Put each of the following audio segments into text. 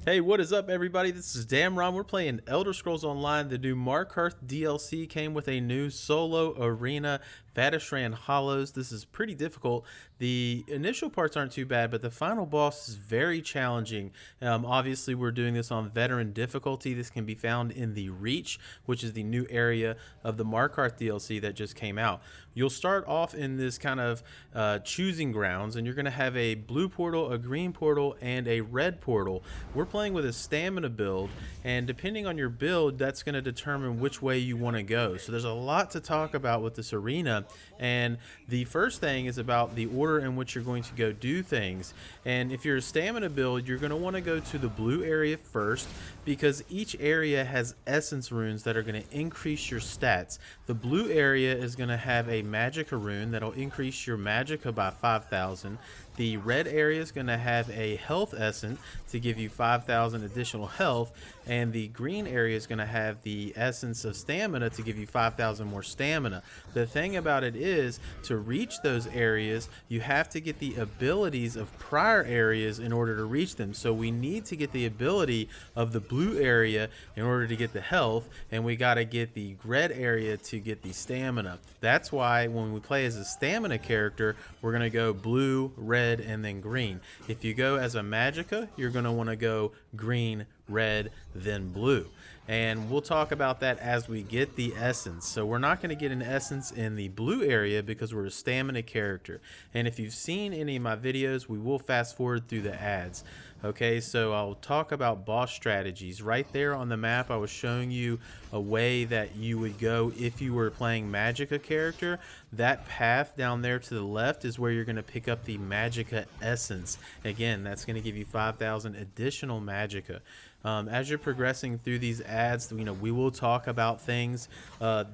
Hey, what is up, everybody? This is Damron. We're playing Elder Scrolls Online. The new Markarth DLC came with a new solo arena, Vateshran Hollows. This is pretty difficult. The initial parts aren't too bad, but the final boss is very challenging. Obviously, we're doing this on veteran difficulty. This can be found in the Reach, which is the new area of the Markarth DLC that just came out. You'll start off in this kind of choosing grounds, and you're going to have a blue portal, a green portal, and a red portal. We're playing with a stamina build, and depending on your build, that's going to determine which way you want to go. So there's a lot to talk about with this arena, and the first thing is about the order in which you're going to go do things. And if you're a stamina build, you're going to want to go to the blue area first, because each area has essence runes that are going to increase your stats. The blue area is going to have a Magicka rune that'll increase your Magicka by 5,000. The red area is going to have a health essence to give you 5,000 additional health, and the green area is going to have the essence of stamina to give you 5,000 more stamina. The thing about it is, to reach those areas, you have to get the abilities of prior areas in order to reach them. So we need to get the ability of the blue area in order to get the health, and we got to get the red area to get the stamina. That's why when we play as a stamina character, we're going to go blue, red, and then green. If you go as a Magicka, you're going to want to go green, red, then blue. And we'll talk about that as we get the essence. So we're not going to get an essence in the blue area because we're a stamina character. And if you've seen any of my videos, we will fast forward through the ads. Okay, so I'll talk about boss strategies. Right there on the map, I was showing you a way that you would go if you were playing Magicka character. That path down there to the left is where you're going to pick up the Magicka essence. Again, that's going to give you 5,000 additional Magicka. As you're progressing through these ads, we will talk about things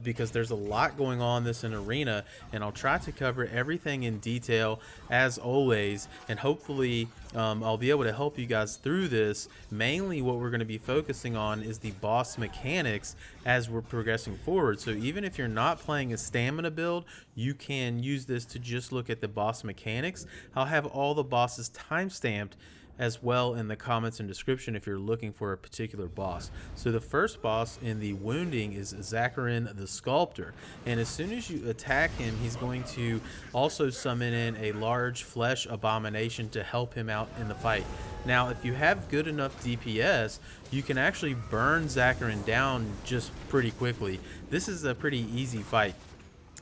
because there's a lot going on this arena, and I'll try to cover everything in detail as always, and hopefully I'll be able to help you guys through this. Mainly what we're going to be focusing on is the boss mechanics as we're progressing forward. So even if you're not playing a stamina build, you can use this to just look at the boss mechanics. I'll have all the bosses time-stamped as well in the comments and description if you're looking for a particular boss. So the first boss in the wounding is Zakuryn the Sculptor, and as soon as you attack him, he's going to also summon in a large flesh abomination to help him out in the fight. Now, if you have good enough DPS, you can actually burn Zakuryn down just pretty quickly. This is a pretty easy fight.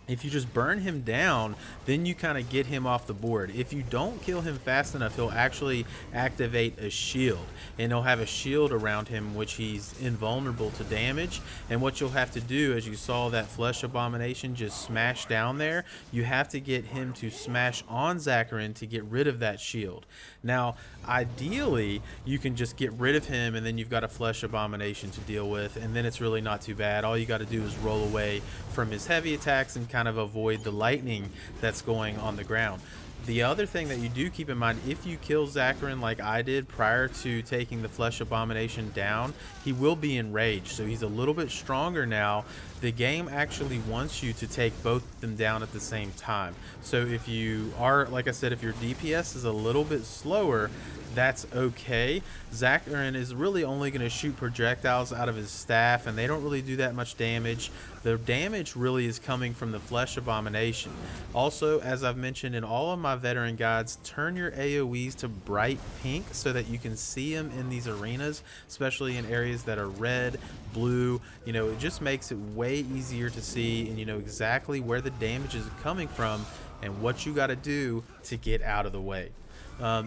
If you just burn him down, then you kind of get him off the board. If you don't kill him fast enough, he'll actually activate a shield, and he'll have a shield around him which he's invulnerable to damage. And what you'll have to do, as you saw that flesh abomination just smash down there, you have to get him to smash on Zakuryn to get rid of that shield. Now, ideally, you can just get rid of him and then you've got a flesh abomination to deal with, and then it's really not too bad. All you got to do is roll away from his heavy attacks and kind of avoid the lightning that's going on the ground. The other thing that you do keep in mind, if you kill Zakuryn like I did prior to taking the flesh abomination down, he will be enraged, so he's a little bit stronger now. The game actually wants you to take both of them down at the same time. So if you are, like I said, if your DPS is a little bit slower, that's okay. Zakuryn is really only going to shoot projectiles out of his staff, and they don't really do that much damage. The damage really is coming from the flesh abomination. Also, as I've mentioned in all of my veteran guides, turn your AoEs to bright pink so that you can see them in these arenas, especially in areas that are red, blue. It just makes it way easier to see, and you know exactly where the damage is coming from and what you got to do to get out of the way.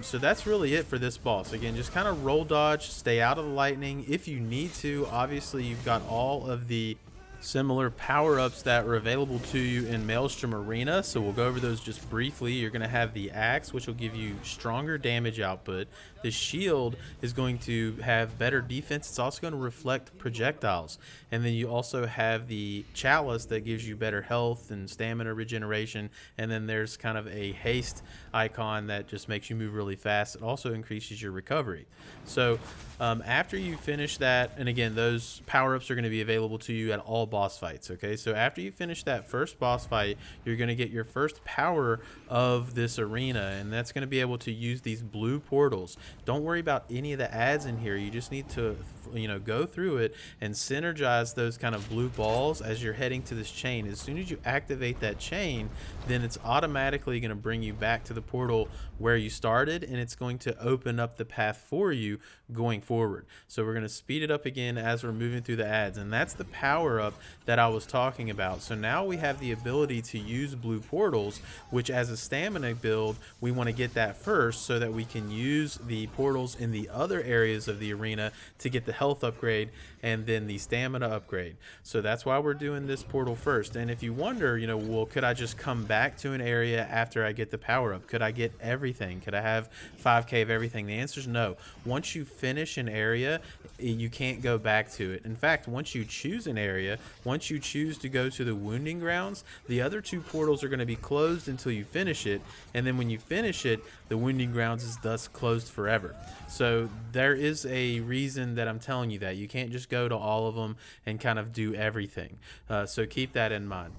So that's really it for this boss. Again, just kind of roll dodge, stay out of the lightning if you need to. Obviously, you've got all of the similar power-ups that are available to you in Maelstrom Arena, so we'll go over those just briefly. You're going to have the axe, which will give you stronger damage output. The shield is going to have better defense. It's also going to reflect projectiles. And then you also have the chalice that gives you better health and stamina regeneration. And then there's kind of a haste icon that just makes you move really fast. It also increases your recovery. So after you finish that, and again, those power-ups are going to be available to you at all boss fights. Okay, so after you finish that first boss fight, you're going to get your first power of this arena, and that's going to be able to use these blue portals. Don't worry about any of the ads in here. You just need to, you know, go through it and synergize those kind of blue balls as you're heading to this chain. As soon as you activate that chain, then it's automatically going to bring you back to the portal where you started, and it's going to open up the path for you going forward. So we're going to speed it up again as we're moving through the ads, and that's the power up that I was talking about. So now we have the ability to use blue portals, which as a stamina build, we want to get that first so that we can use the portals in the other areas of the arena to get the health upgrade and then the stamina upgrade. So that's why we're doing this portal first. And if you wonder, you know, well, could I just come back to an area after I get the power up? Could I get everything? Could I have 5k of everything? The answer is no. Once you finish an area, you can't go back to it. In fact, once you choose an area, once you choose to go to the wounding grounds, the other two portals are going to be closed until you finish it, and then when you finish it, the wounding grounds is thus closed forever. So there is a reason that I'm telling you that. You can't just go to all of them and kind of do everything. So keep that in mind.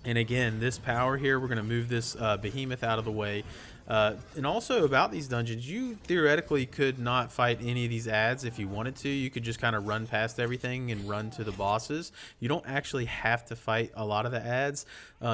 And again, this power here, we're going to move this behemoth out of the way. And also about these dungeons, you theoretically could not fight any of these ads if you wanted to. You could just kind of run past everything and run to the bosses. You don't actually have to fight a lot of the ads.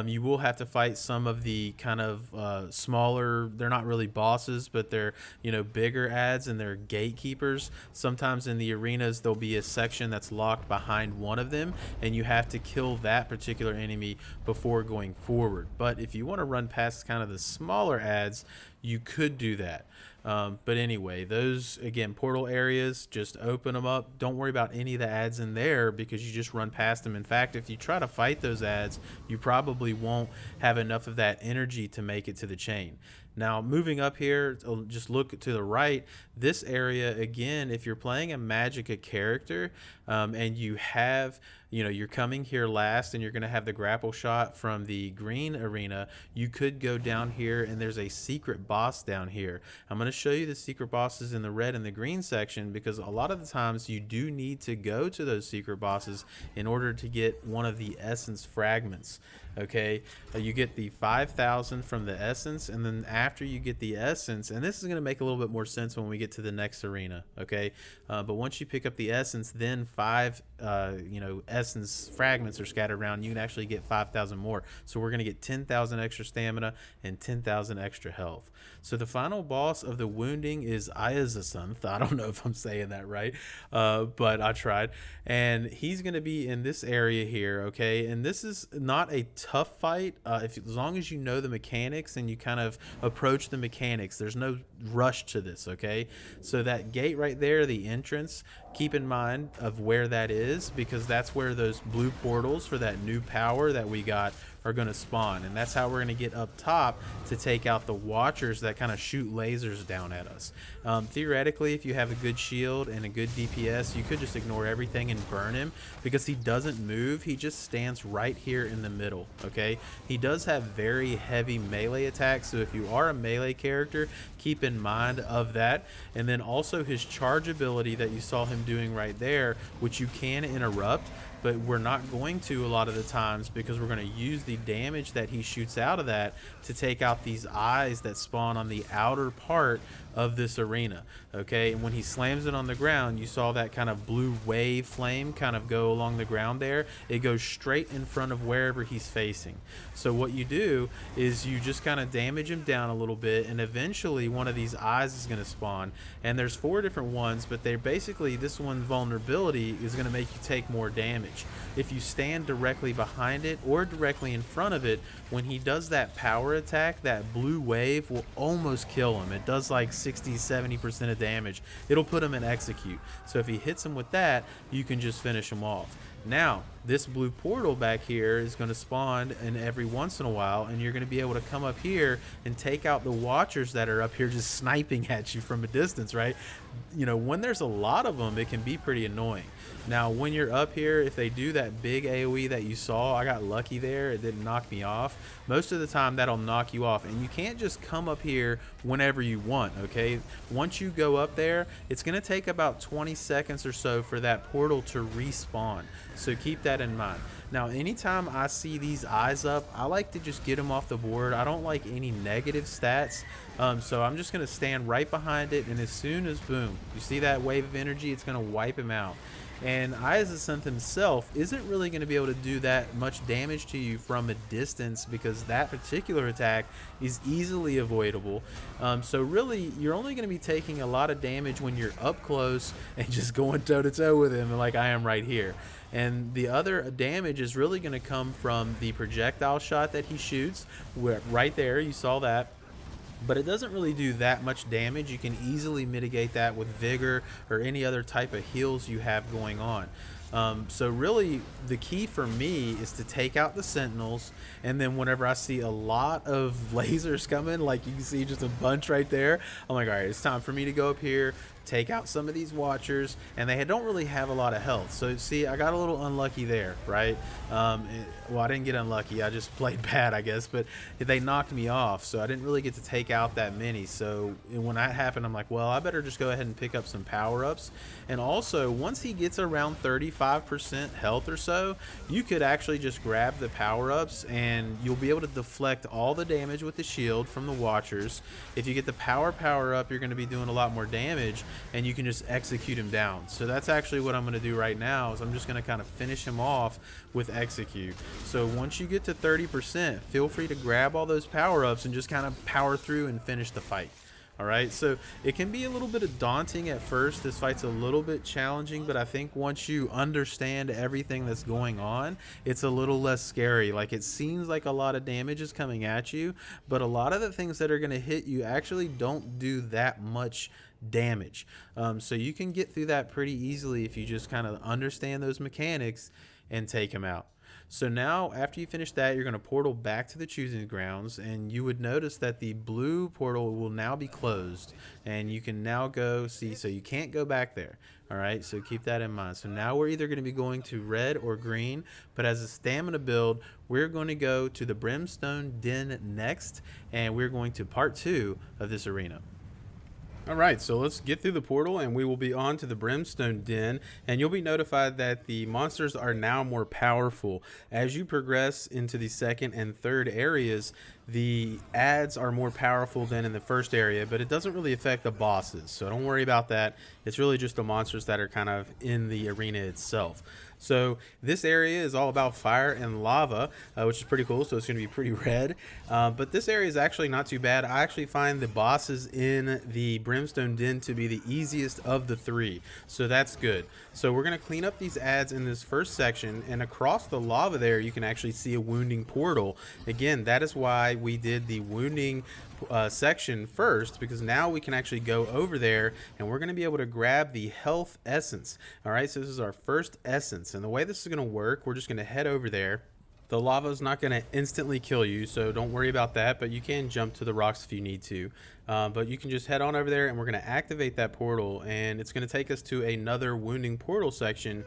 You will have to fight some of the kind of smaller, they're not really bosses, but they're, you know, bigger ads, and they're gatekeepers. Sometimes in the arenas there'll be a section that's locked behind one of them, and you have to kill that particular enemy before going forward. But if you want to run past kind of the smaller ads, you could do that. But anyway, those, again, portal areas, just open them up. Don't worry about any of the ads in there because you just run past them. In fact, if you try to fight those ads, you probably won't have enough of that energy to make it to the chain. Now, moving up here, just look to the right. This area, again, if you're playing a Magicka character and you have, you know, you're coming here last and you're going to have the grapple shot from the green arena, you could go down here and there's a secret boss down here. I'm going to show you the secret bosses in the red and the green section because a lot of the times you do need to go to those secret bosses in order to get one of the essence fragments. Okay, you get the 5,000 from the essence, and then after you get the essence, and this is going to make a little bit more sense when we get to the next arena, okay, but once you pick up the essence, then 5 you know, essence fragments are scattered around. You can actually get 5,000 more, so we're going to get 10,000 extra stamina and 10,000 extra health. So the final boss of the wounding is Iozuzzunth. I don't know if I'm saying that right, but I tried, and he's going to be in this area here, okay, and this is not a tough fight as long as you know the mechanics and you kind of approach the mechanics. There's no rush to this, okay? So that gate right there, the entrance, keep in mind of where that is because that's where those blue portals for that new power that we got are going to spawn, and that's how we're going to get up top to take out the watchers that kind of shoot lasers down at us. Theoretically, if you have a good shield and a good DPS, you could just ignore everything and burn him because he doesn't move. He just stands right here in the middle, okay? He does have very heavy melee attacks, so if you are a melee character, keep in mind of that. And then also his charge ability that you saw him doing right there, which you can interrupt, but we're not going to a lot of the times because we're going to use the damage that he shoots out of that to take out these eyes that spawn on the outer part of this arena, okay? And when he slams it on the ground, you saw that kind of blue wave flame kind of go along the ground there. It goes straight in front of wherever he's facing. So what you do is you just kind of damage him down a little bit, and eventually one of these eyes is going to spawn, and there's 4 different ones, but they're basically, this one vulnerability is going to make you take more damage. If you stand directly behind it or directly in front of it, when he does that power attack, that blue wave will almost kill him. It does like 60-70% of damage. It'll put him in execute. So if he hits him with that, you can just finish him off. Now, this blue portal back here is going to spawn in every once in a while, and you're going to be able to come up here and take out the watchers that are up here just sniping at you from a distance, right? You know, when there's a lot of them, it can be pretty annoying. Now, when you're up here, if they do that big AoE that you saw, I got lucky there. It didn't knock me off. Most of the time, that'll knock you off, and you can't just come up here whenever you want, okay? Once you go up there, it's going to take about 20 seconds or so for that portal to respawn. So keep that in mind. Now, anytime I see these eyes up, I like to just get them off the board. I don't like any negative stats. So I'm just going to stand right behind it, and as soon as, boom, you see that wave of energy, it's going to wipe him out. And Iozuzzunth himself isn't really going to be able to do that much damage to you from a distance, because that particular attack is easily avoidable. So really, you're only going to be taking a lot of damage when you're up close and just going toe-to-toe with him like I am right here. And the other damage is really going to come from the projectile shot that he shoots. Right there, you saw that. But it doesn't really do that much damage. You can easily mitigate that with vigor or any other type of heals you have going on. So really, the key for me is to take out the sentinels, and then whenever I see a lot of lasers coming, like you can see just a bunch right there, I'm like, all right, it's time for me to go up here, take out some of these watchers, and they don't really have a lot of health. So see, I got a little unlucky there, right? Well, I didn't get unlucky, I just played bad, I guess, but they knocked me off, so I didn't really get to take out that many. So when that happened, I'm like, well, I better just go ahead and pick up some power-ups. And also, once he gets around 35% health or so, you could actually just grab the power-ups and you'll be able to deflect all the damage with the shield from the watchers. If you get the power-up, you're going to be doing a lot more damage, and you can just execute him down. So that's actually what I'm going to do right now, is I'm just going to kind of finish him off with execute. So once you get to 30%, feel free to grab all those power-ups and just kind of power through and finish the fight. Alright, so it can be a little bit daunting at first. This fight's a little bit challenging, but I think once you understand everything that's going on, it's a little less scary. Like, it seems like a lot of damage is coming at you, but a lot of the things that are going to hit you actually don't do that much damage. So you can get through that pretty easily if you just kind of understand those mechanics and take them out. So now, after you finish that, you're going to portal back to the choosing grounds, and you would notice that the blue portal will now be closed, and you can now go see, so you can't go back there. All right, so keep that in mind. So now we're either going to be going to red or green, but as a stamina build, we're going to go to the Brimstone Den next, and we're going to part 2 of this arena. Alright, so let's get through the portal and we will be on to the Brimstone Den, and you'll be notified that the monsters are now more powerful. As you progress into the second and third areas, the ads are more powerful than in the first area, but it doesn't really affect the bosses, so don't worry about that. It's really just the monsters that are kind of in the arena itself. So this area is all about fire and lava, which is pretty cool, so it's going to be pretty red. But this area is actually not too bad. I actually find the bosses in the Brimstone Den to be the easiest of the 3, so that's good. So we're going to clean up these ads in this first section, and across the lava there you can actually see a wounding portal. Again, that is why we did the wounding section first, because now we can actually go over there and we're going to be able to grab the health essence. All right, so this is our first essence, and the way this is going to work, we're just going to head over there. The lava is not going to instantly kill you, so don't worry about that, but you can jump to the rocks if you need to. But you can just head on over there, and we're going to activate that portal, and it's going to take us to another wounding portal section,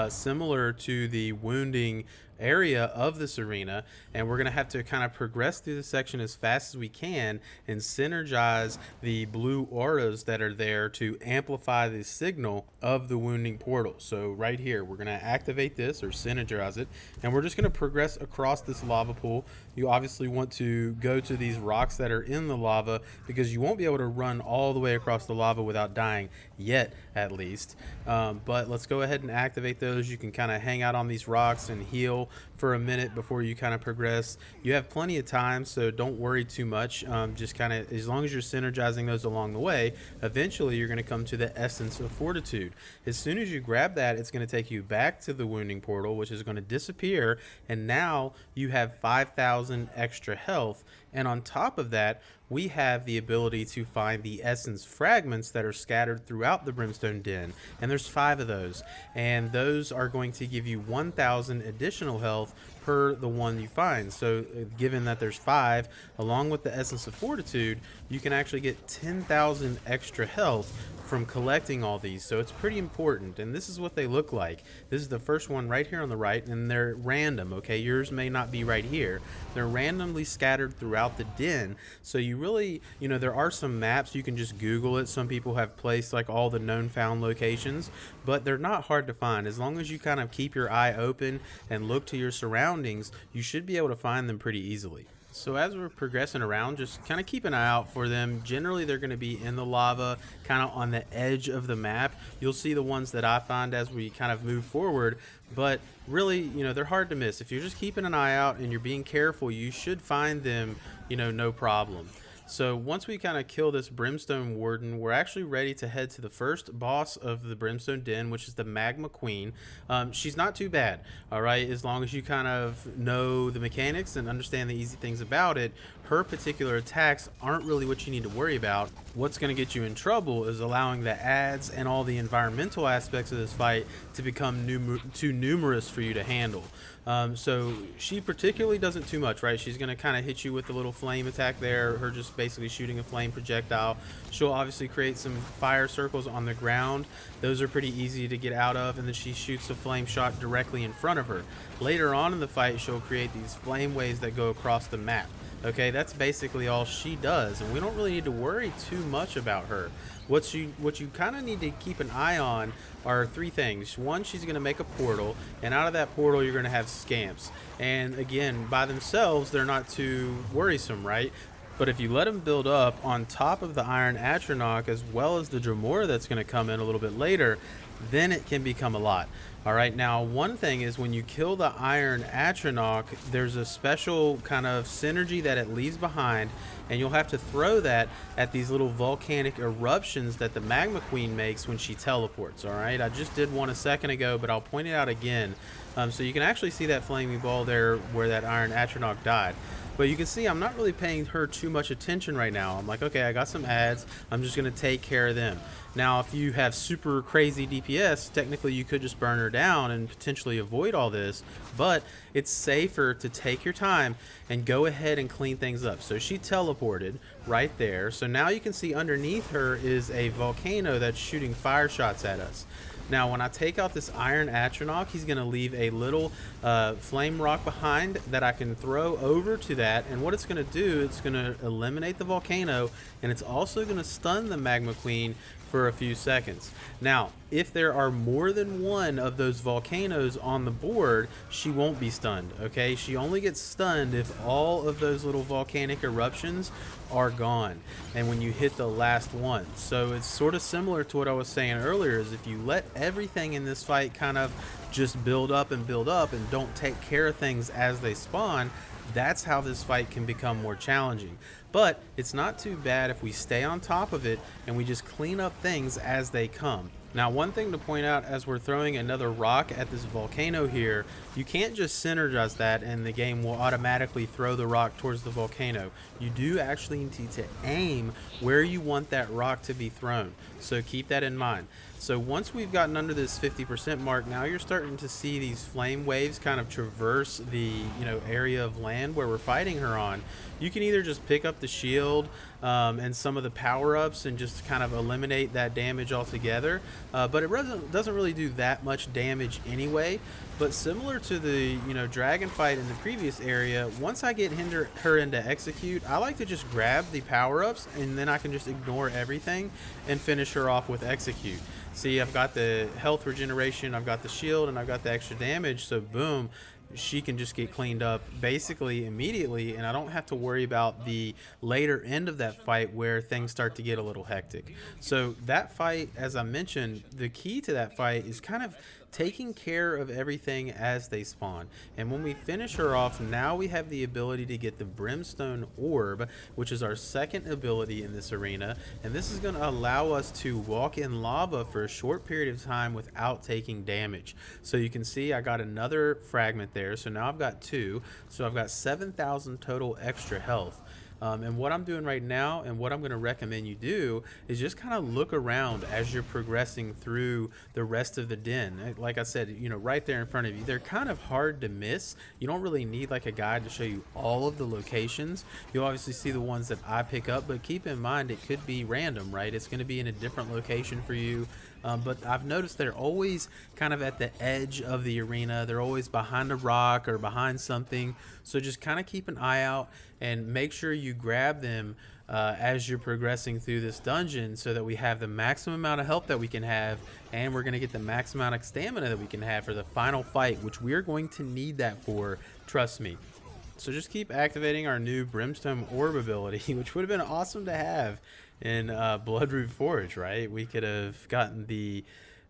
similar to the wounding area of this arena, and we're going to have to kind of progress through the section as fast as we can and synergize the blue auras that are there to amplify the signal of the wounding portal. So right here, we're going to activate this or synergize it, and we're just going to progress across this lava pool. You obviously want to go to these rocks that are in the lava, because you won't be able to run all the way across the lava without dying yet, at least. But let's go ahead and activate those. You can kind of hang out on these rocks and heal for a minute before you kind of progress. You have plenty of time, so don't worry too much. Just kind of, as long as you're synergizing those along the way, eventually you're going to come to the essence of fortitude. As soon as you grab that, it's going to take you back to the wounding portal, which is going to disappear, and now you have 5,000 extra health. And on top of that, we have the ability to find the essence fragments that are scattered throughout the Brimstone Den, and there's 5 of those, and those are going to give you 1,000 additional health per the one you find. So given that there's 5, along with the essence of fortitude, you can actually get 10,000 extra health from collecting all these. So it's pretty important, and this is what they look like. This is the first one right here on the right, and they're random. Okay, yours may not be right here. They're randomly scattered throughout the den, so you really, you know, there are some maps, you can just Google it. Some people have placed like all the known found locations, but they're not hard to find. As long as you kind of keep your eye open and look to your surroundings, you should be able to find them pretty easily. So as we're progressing around, just kind of keep an eye out for them. Generally, they're going to be in the lava, kind of on the edge of the map. You'll see the ones that I find as we kind of move forward, but really, you know, they're hard to miss. If you're just keeping an eye out and you're being careful, you should find them, you know, no problem. So once we kind of kill this Brimstone Warden, we're actually ready to head to the first boss of the Brimstone Den, which is the Magma Queen. She's not too bad, all right, as long as you kind of know the mechanics and understand the easy things about it. Her particular attacks aren't really what you need to worry about. What's going to get you in trouble is allowing the ads and all the environmental aspects of this fight to become too numerous for you to handle. So she particularly doesn't too much, right? She's going to kind of hit you with a little flame attack there, her just basically shooting a flame projectile. She'll obviously create some fire circles on the ground. Those are pretty easy to get out of, and then she shoots a flame shot directly in front of her. Later on in the fight, she'll create these flame waves that go across the map. Okay, that's basically all she does, and we don't really need to worry too much about her. What you kind of need to keep an eye on are three things. One, she's going to make a portal, and out of that portal you're going to have scamps. And again, by themselves, they're not too worrisome, right? But if you let them build up on top of the Iron Atronach, as well as the Dremora that's going to come in a little bit later, then it can become a lot. All right, now one thing is when you kill the Iron Atronach, there's a special kind of synergy that it leaves behind, and you'll have to throw that at these little volcanic eruptions that the Magma Queen makes when she teleports. All right, I just did one a second ago, but I'll point it out again. So you can actually see that flaming ball there where that Iron Atronach died. But you can see I'm not really paying her too much attention right now. I'm like, okay, I got some ads. I'm just going to take care of them. Now, if you have super crazy DPS, technically you could just burn her down and potentially avoid all this. But it's safer to take your time and go ahead and clean things up. So she teleported right there. So now you can see underneath her is a volcano that's shooting fire shots at us. Now, when I take out this Iron Atronach, he's going to leave a little flame rock behind that I can throw over to that. And what it's going to do, it's going to eliminate the volcano, and it's also going to stun the Magma Queen for a few seconds. Now, if there are more than one of those volcanoes on the board, she won't be stunned, okay? She only gets stunned if all of those little volcanic eruptions are gone and when you hit the last one. So it's sort of similar to what I was saying earlier, is if you let everything in this fight kind of just build up and don't take care of things as they spawn, that's how this fight can become more challenging. But it's not too bad if we stay on top of it and we just clean up things as they come. Now, one thing to point out as we're throwing another rock at this volcano here, you can't just synergize that and the game will automatically throw the rock towards the volcano. You do actually need to aim where you want that rock to be thrown. So keep that in mind. So once we've gotten under this 50% mark, now you're starting to see these flame waves kind of traverse the area of land where we're fighting her on. You can either just pick up the shield and some of the power-ups and just kind of eliminate that damage altogether, but it doesn't really do that much damage anyway. But similar to the dragon fight in the previous area, once I get her into execute, I like to just grab the power-ups and then I can just ignore everything and finish her off with execute. See, I've got the health regeneration, I've got the shield, and I've got the extra damage, so boom, she can just get cleaned up basically immediately, and I don't have to worry about the later end of that fight where things start to get a little hectic. So that fight, as I mentioned, the key to that fight is kind of taking care of everything as they spawn. And when we finish her off, now we have the ability to get the Brimstone Orb, which is our second ability in this arena, and this is going to allow us to walk in lava for a short period of time without taking damage. So you can see I got another fragment there, so now I've got two, so I've got 7,000 total extra health. And what I'm doing right now and what I'm going to recommend you do is just kind of look around as you're progressing through the rest of the den. Like I said, you know, right there in front of you, they're kind of hard to miss. You don't really need like a guide to show you all of the locations. You'll obviously see the ones that I pick up, but keep in mind it could be random, right? It's going to be in a different location for you. But I've noticed they're always kind of at the edge of the arena. They're always behind a rock or behind something. So just kind of keep an eye out and make sure you grab them as you're progressing through this dungeon, so that we have the maximum amount of health that we can have, and we're going to get the max amount of stamina that we can have for the final fight, which we're going to need that for, trust me. So just keep activating our new Brimstone Orb ability, which would have been awesome to have in Bloodroot Forge, right? We could have gotten the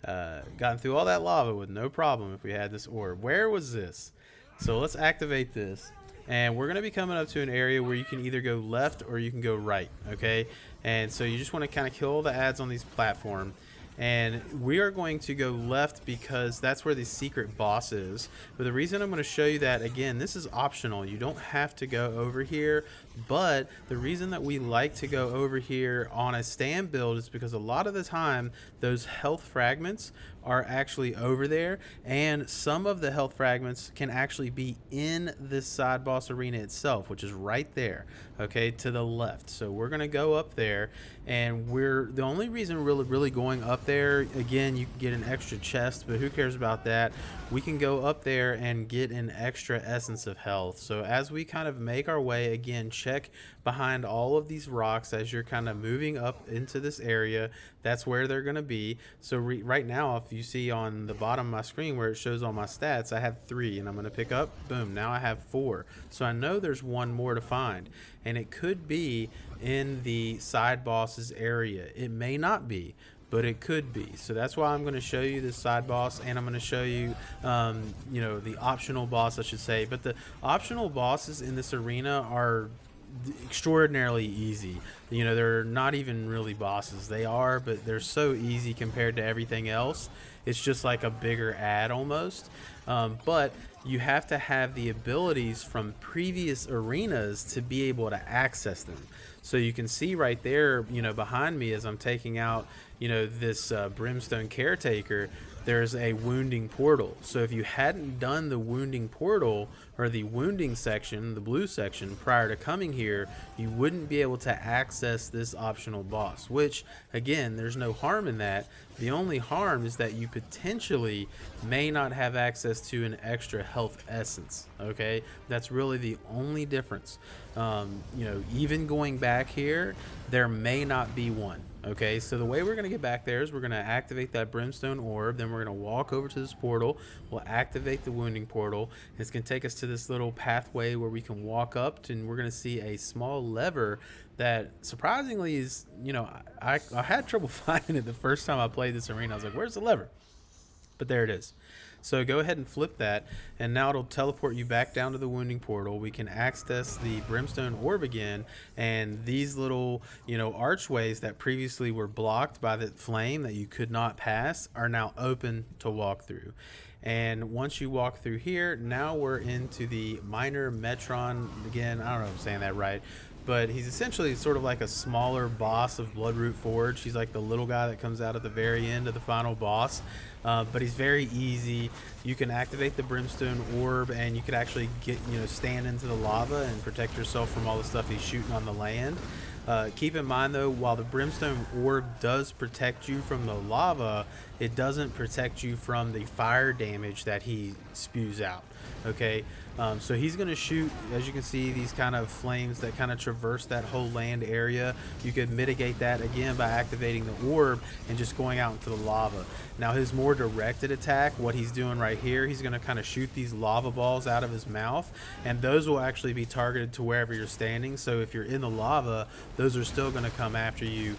gotten through all that lava with no problem if we had this orb. Where was this? So let's activate this, and we're going to be coming up to an area where you can either go left or you can go right, okay? And so you just want to kind of kill all the ads on these platforms. And we are going to go left because that's where the secret boss is. But the reason I'm going to show you that, again, this is optional. You don't have to go over here. But the reason that we like to go over here on a Stam build is because a lot of the time those health fragments are actually over there, and some of the health fragments can actually be in this side boss arena itself, which is right there, okay, to the left. So we're going to go up there, and we're the only reason we're really going up there, again, you can get an extra chest, but who cares about that? We can go up there and get an extra essence of health. So as we kind of make our way, again, check behind all of these rocks as you're kind of moving up into this area. That's where they're going to be. So right now, if you see on the bottom of my screen where it shows all my stats, I have 3, and I'm going to pick up, boom, now I have 4. So I know there's one more to find, and it could be in the side bosses area. It may not be, but it could be. So that's why I'm going to show you this side boss, and I'm going to show you, you know, the optional boss, I should say. But the optional bosses in this arena are extraordinarily easy. You know, they're not even really bosses. They are, but they're so easy compared to everything else. It's just like a bigger ad almost. But you have to have the abilities from previous arenas to be able to access them. So you can see right there, you know, behind me as I'm taking out, you know, this Brimstone Caretaker, there's a wounding portal. So if you hadn't done the wounding portal or the wounding section, the blue section, prior to coming here, you wouldn't be able to access this optional boss, which again, there's no harm in that. The only harm is that you potentially may not have access to an extra health essence, okay? That's really the only difference. You know, even going back here, there may not be one. Okay, so the way we're going to get back there is we're going to activate that Brimstone Orb, then we're going to walk over to this portal, we'll activate the wounding portal, and it's going to take us to this little pathway where we can walk up to, and we're going to see a small lever that surprisingly is, you know, I had trouble finding it the first time I played this arena. I was like, where's the lever? But there it is. So go ahead and flip that, and now it'll teleport you back down to the wounding portal. We can access the Brimstone Orb again, and these little, you know, archways that previously were blocked by the flame that you could not pass are now open to walk through. And once you walk through here, now we're into the Mynar Metron. Again, I don't know if I'm saying that right, but he's essentially sort of like a smaller boss of Bloodroot Forge. He's like the little guy that comes out at the very end of the final boss. But he's very easy. You can activate the Brimstone Orb, and you could actually get, you know, stand into the lava and protect yourself from all the stuff he's shooting on the land. Keep in mind though, while the Brimstone Orb does protect you from the lava, it doesn't protect you from the fire damage that he spews out. Okay, so he's going to shoot, as you can see, these kind of flames that kind of traverse that whole land area. You could mitigate that again by activating the orb and just going out into the lava. Now his more directed attack, what he's doing right here, he's going to kind of shoot these lava balls out of his mouth, and those will actually be targeted to wherever you're standing. So if you're in the lava, those are still going to come after you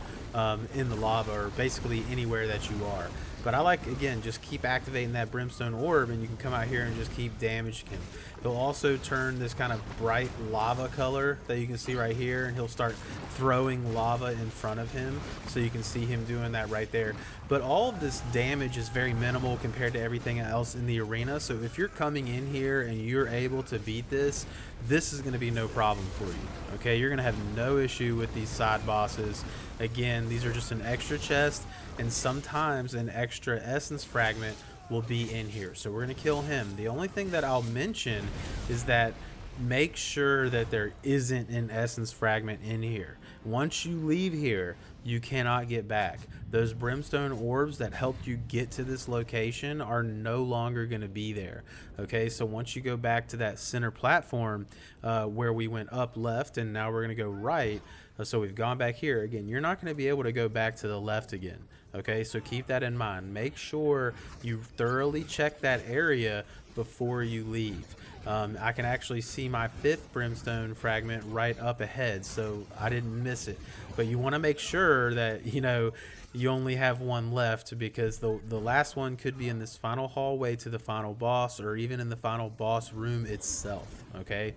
in the lava, or basically anywhere that you are. But I like, again, just keep activating that Brimstone Orb, and you can come out here and just keep damaging him. He'll also turn this kind of bright lava color that you can see right here, and he'll start throwing lava in front of him, so you can see him doing that right there. But all of this damage is very minimal compared to everything else in the arena, so if you're coming in here and you're able to beat this, this is going to be no problem for you. Okay, you're going to have no issue with these side bosses. Again, these are just an extra chest, and sometimes an extra essence fragment will be in here, so we're going to kill him. The only thing that I'll mention is that make sure that there isn't an essence fragment in here. Once you leave here, you cannot get back. Those brimstone orbs that helped you get to this location are no longer going to be there. Okay, so once you go back to that center platform where we went up left, and now we're going to go right, so we've gone back here again, you're not going to be able to go back to the left again. Okay, so keep that in mind. Make sure you thoroughly check that area before you leave. I can actually see my 5th brimstone fragment right up ahead, so I didn't miss it. But you want to make sure that, you know, you only have one left, because the last one could be in this final hallway to the final boss, or even in the final boss room itself. Okay,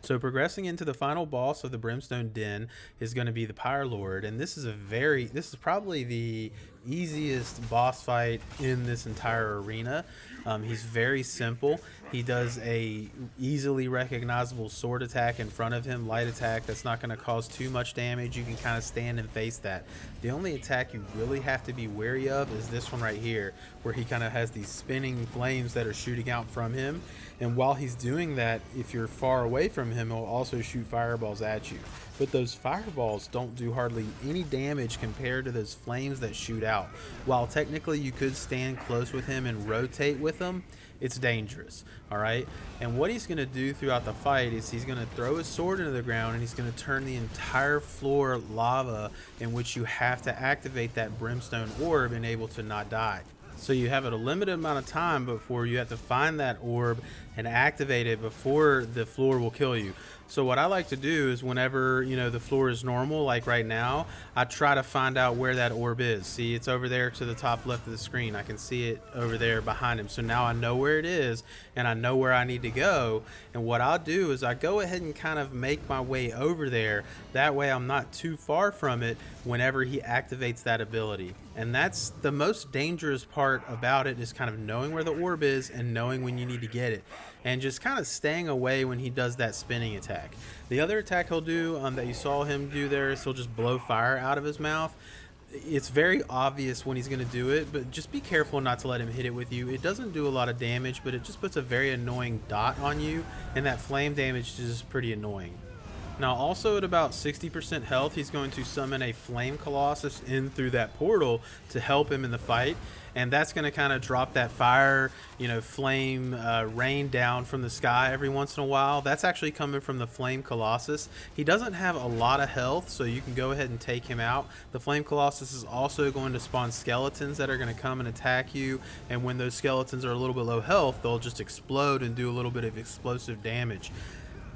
so progressing into the final boss of the Brimstone Den is going to be the Pyrelord, and this is probably the easiest boss fight in this entire arena. He's very simple. He does a easily recognizable sword attack in front of him, light attack that's not going to cause too much damage. You can kind of stand and face that. The only attack you really have to be wary of is this one right here, where he kind of has these spinning flames that are shooting out from him, and while he's doing that, if you're far away from him, he'll also shoot fireballs at you. But those fireballs don't do hardly any damage compared to those flames that shoot out. While technically you could stand close with him and rotate with him, it's dangerous. All right, and what he's going to do throughout the fight is he's going to throw his sword into the ground, and he's going to turn the entire floor lava, in which you have to activate that brimstone orb and able to not die. So you have a limited amount of time before you have to find that orb and activate it before the floor will kill you. So what I like to do is whenever, you know, the floor is normal, like right now, I try to find out where that orb is. See, it's over there to the top left of the screen. I can see it over there behind him. So now I know where it is, and I know where I need to go. And what I'll do is I go ahead and kind of make my way over there. That way I'm not too far from it whenever he activates that ability. And that's the most dangerous part about it, is kind of knowing where the orb is and knowing when you need to get it, and just kind of staying away when he does that spinning attack. The other attack he'll do that you saw him do there is he'll just blow fire out of his mouth. It's very obvious when he's going to do it, but just be careful not to let him hit it with you. It doesn't do a lot of damage, but it just puts a very annoying dot on you, and that flame damage is just pretty annoying. Now, also at about 60% health, he's going to summon a Flame Colossus in through that portal to help him in the fight. And that's going to kind of drop that fire, you know, flame rain down from the sky every once in a while. That's actually coming from the Flame Colossus. He doesn't have a lot of health, so you can go ahead and take him out. The Flame Colossus is also going to spawn skeletons that are going to come and attack you. And when those skeletons are a little bit low health, they'll just explode and do a little bit of explosive damage.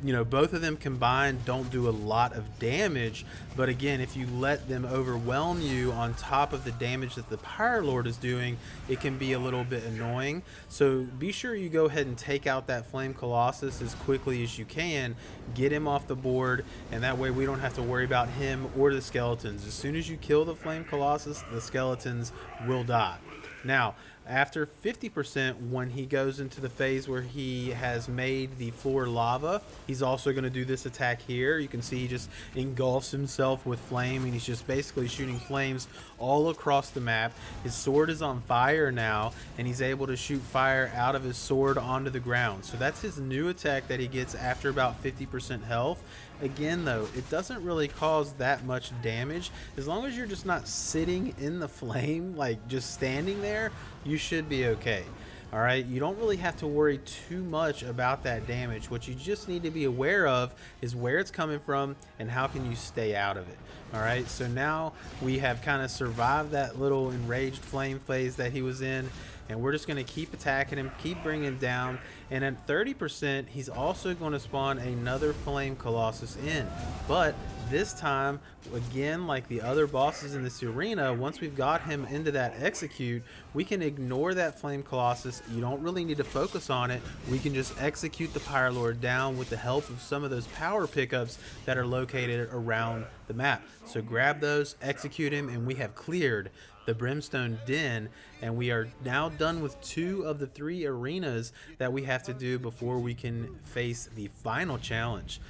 You know, both of them combined don't do a lot of damage, but again, if you let them overwhelm you on top of the damage that the Pyrelord is doing, it can be a little bit annoying. So be sure you go ahead and take out that Flame Colossus as quickly as you can, get him off the board, and that way we don't have to worry about him or the skeletons. As soon as you kill the Flame Colossus, the skeletons will die. Now, after 50%, when he goes into the phase where he has made the floor lava, he's also going to do this attack here. You can see he just engulfs himself with flame, and he's just basically shooting flames all across the map. His sword is on fire now, and he's able to shoot fire out of his sword onto the ground. So that's his new attack that he gets after about 50% health. Again, though, it doesn't really cause that much damage. As long as you're just not sitting in the flame, like just standing there, you should be okay. All right, you don't really have to worry too much about that damage. What you just need to be aware of is where it's coming from and how can you stay out of it. All right, so now we have kind of survived that little enraged flame phase that he was in. and we're just going to keep attacking him, keep bringing him down. And at 30%, he's also going to spawn another Flame Colossus in. But this time, again, like the other bosses in this arena, once we've got him into that execute, we can ignore that Flame Colossus. You don't really need to focus on it. We can just execute the Pyrelord down with the help of some of those power pickups that are located around the map. So grab those, execute him, and we have cleared the Brimstone Den, and we are now done with 2 of the 3 arenas that we have to do before we can face the final challenge.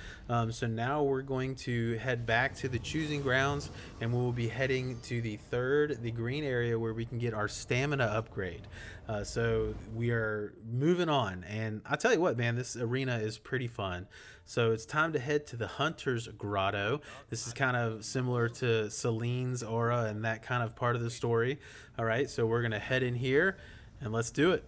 So now we're going to head back to the choosing grounds, and we will be heading to the green area, where we can get our stamina upgrade. So we are moving on, and I tell you what, man, this arena is pretty fun. So it's time to head to the Hunter's Grotto. This is kind of similar to Celine's aura and that kind of part of the story. All right, so we're gonna head in here and let's do it.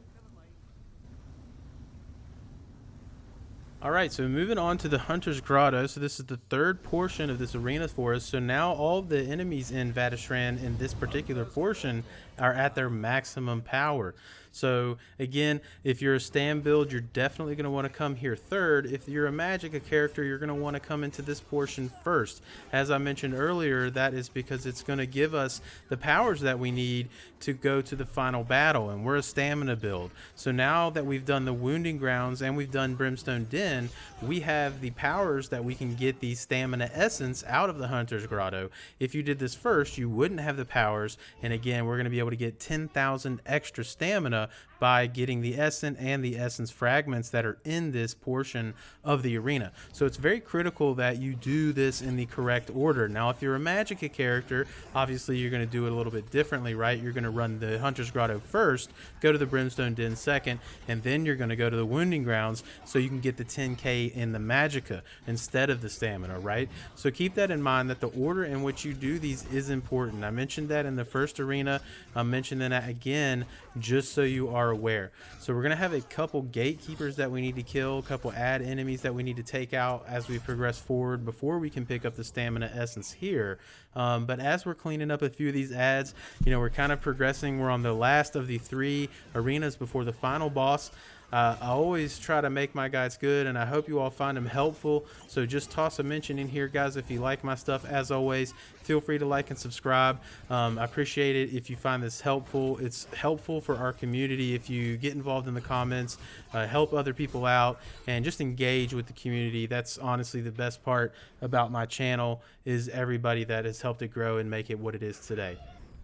Alright, so moving on to the Hunter's Grotto. So this is the 3rd portion of this arena for us. So now all the enemies in Vateshran in this particular portion are at their maximum power. So again, if you're a Stam build, you're definitely going to want to come here 3rd. If you're a Magicka character, you're going to want to come into this portion 1st. As I mentioned earlier, that is because it's going to give us the powers that we need to go to the final battle, and we're a stamina build. So now that we've done the Wounding Grounds and we've done Brimstone Den, we have the powers that we can get the stamina essence out of the Hunter's Grotto. If you did this first, you wouldn't have the powers, and again, we're going to be able to get 10,000 extra stamina by getting the essence and the essence fragments that are in this portion of the arena. So it's very critical that you do this in the correct order. Now, if you're a Magicka character, obviously you're going to do it a little bit differently, right? You're going to run the Hunter's Grotto first, go to the Brimstone Den second, and then you're going to go to the Wounding Grounds so you can get the 10k in the Magicka instead of the stamina, right? So keep that in mind, that the order in which you do these is important. I mentioned that in the first arena. I'm mentioning that again just so you are aware. So we're going to have a couple gatekeepers that we need to kill, a couple ad enemies that we need to take out as we progress forward before we can pick up the stamina essence here. But as we're cleaning up a few of these ads, you know, we're kind of progressing. We're on the last of the 3 arenas before the final boss. I always try to make my guides good, and I hope you all find them helpful. So just toss a mention in here, guys, if you like my stuff. As always, feel free to like and subscribe. I appreciate it if you find this helpful. It's helpful for our community if you get involved in the comments, help other people out, and just engage with the community. That's honestly the best part about my channel, is everybody that has helped it grow and make it what it is today.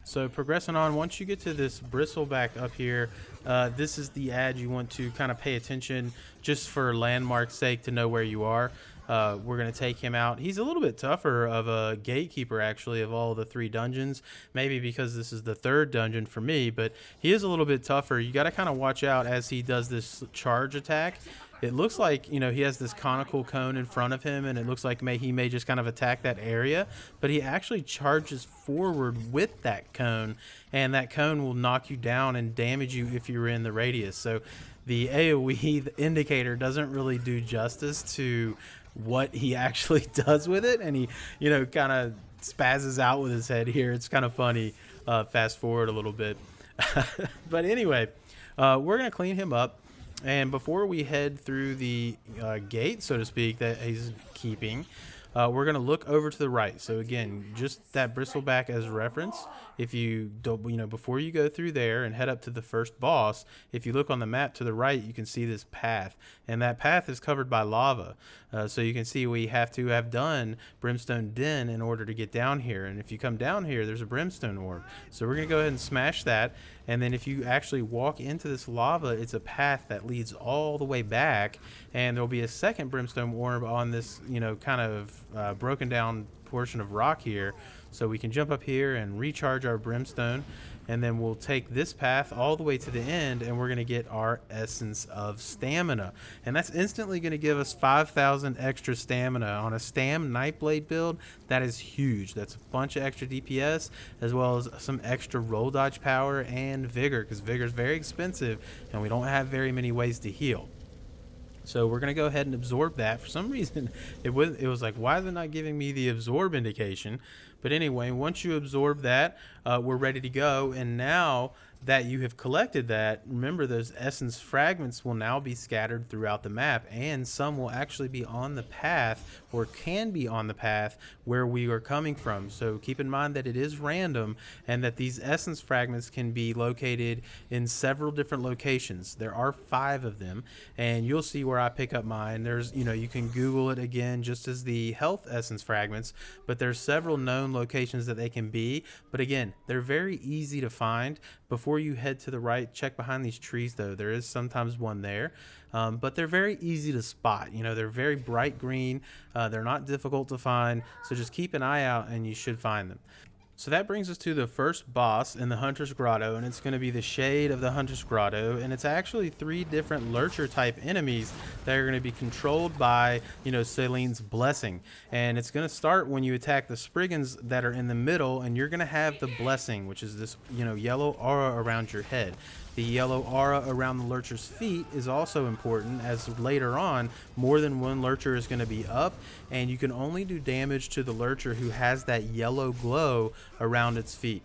So progressing on, once you get to this bristleback up here, this is the ad you want to kind of pay attention just for landmark's sake to know where you are. We're going to take him out. He's a little bit tougher of a gatekeeper, actually, of all the 3 dungeons. Maybe because this is the 3rd dungeon for me, but he is a little bit tougher. You got to kind of watch out as he does this charge attack. It looks like, you know, he has this conical cone in front of him, and it looks like he may just kind of attack that area, but he actually charges forward with that cone, and that cone will knock you down and damage you if you're in the radius. So the AoE, the indicator, doesn't really do justice to what he actually does with it, and he, you know, kind of spazzes out with his head here. It's kind of funny. Fast forward a little bit. But anyway, we're going to clean him up. And before we head through the gate, so to speak, that he's keeping, we're going to look over to the right. So again, just that bristleback as reference. If you don't, you know, before you go through there and head up to the first boss, if you look on the map to the right, you can see this path, and that path is covered by lava. So you can see we have to have done Brimstone Den in order to get down here. And if you come down here, there's a brimstone orb. So we're going to go ahead and smash that. And then if you actually walk into this lava, it's a path that leads all the way back, and there'll be a second brimstone orb on this, you know, kind of broken down portion of rock here. So we can jump up here and recharge our brimstone, and then we'll take this path all the way to the end, and we're going to get our essence of stamina, and that's instantly going to give us 5,000 extra stamina on a Stam Nightblade build. That is huge. That's a bunch of extra DPS, as well as some extra roll dodge power and vigor, because vigor is very expensive and we don't have very many ways to heal. So we're going to go ahead and absorb that. For some reason, it was like, why is it not giving me the absorb indication? But anyway, once you absorb that, we're ready to go. And now that you have collected that, remember those essence fragments will now be scattered throughout the map, and some will actually be on the path, or can be on the path where we are coming from. So keep in mind that it is random, and that these essence fragments can be located in several different locations. There are 5 of them, and you'll see where I pick up mine. There's, you can Google it again, just as the health essence fragments, but there's several known locations that they can be. But again, they're very easy to find. Before you head to the right, check behind these trees though. There is sometimes one there, but they're very easy to spot. They're very bright green. They're not difficult to find, so just keep an eye out and you should find them. So that brings us to the first boss in the Hunter's Grotto, and it's going to be the Shade of the Hunter's Grotto, and it's actually 3 different Lurcher type enemies that are going to be controlled by, Celine's Blessing. And it's going to start when you attack the Spriggans that are in the middle, and you're going to have the Blessing, which is this, yellow aura around your head. The yellow aura around the Lurcher's feet is also important, as later on, more than one Lurcher is going to be up, and you can only do damage to the Lurcher who has that yellow glow around its feet.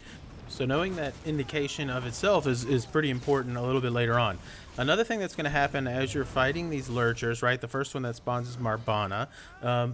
So knowing that indication of itself is pretty important a little bit later on. Another thing that's going to happen as you're fighting these Lurchers, right? The first one that spawns is Maebroogha,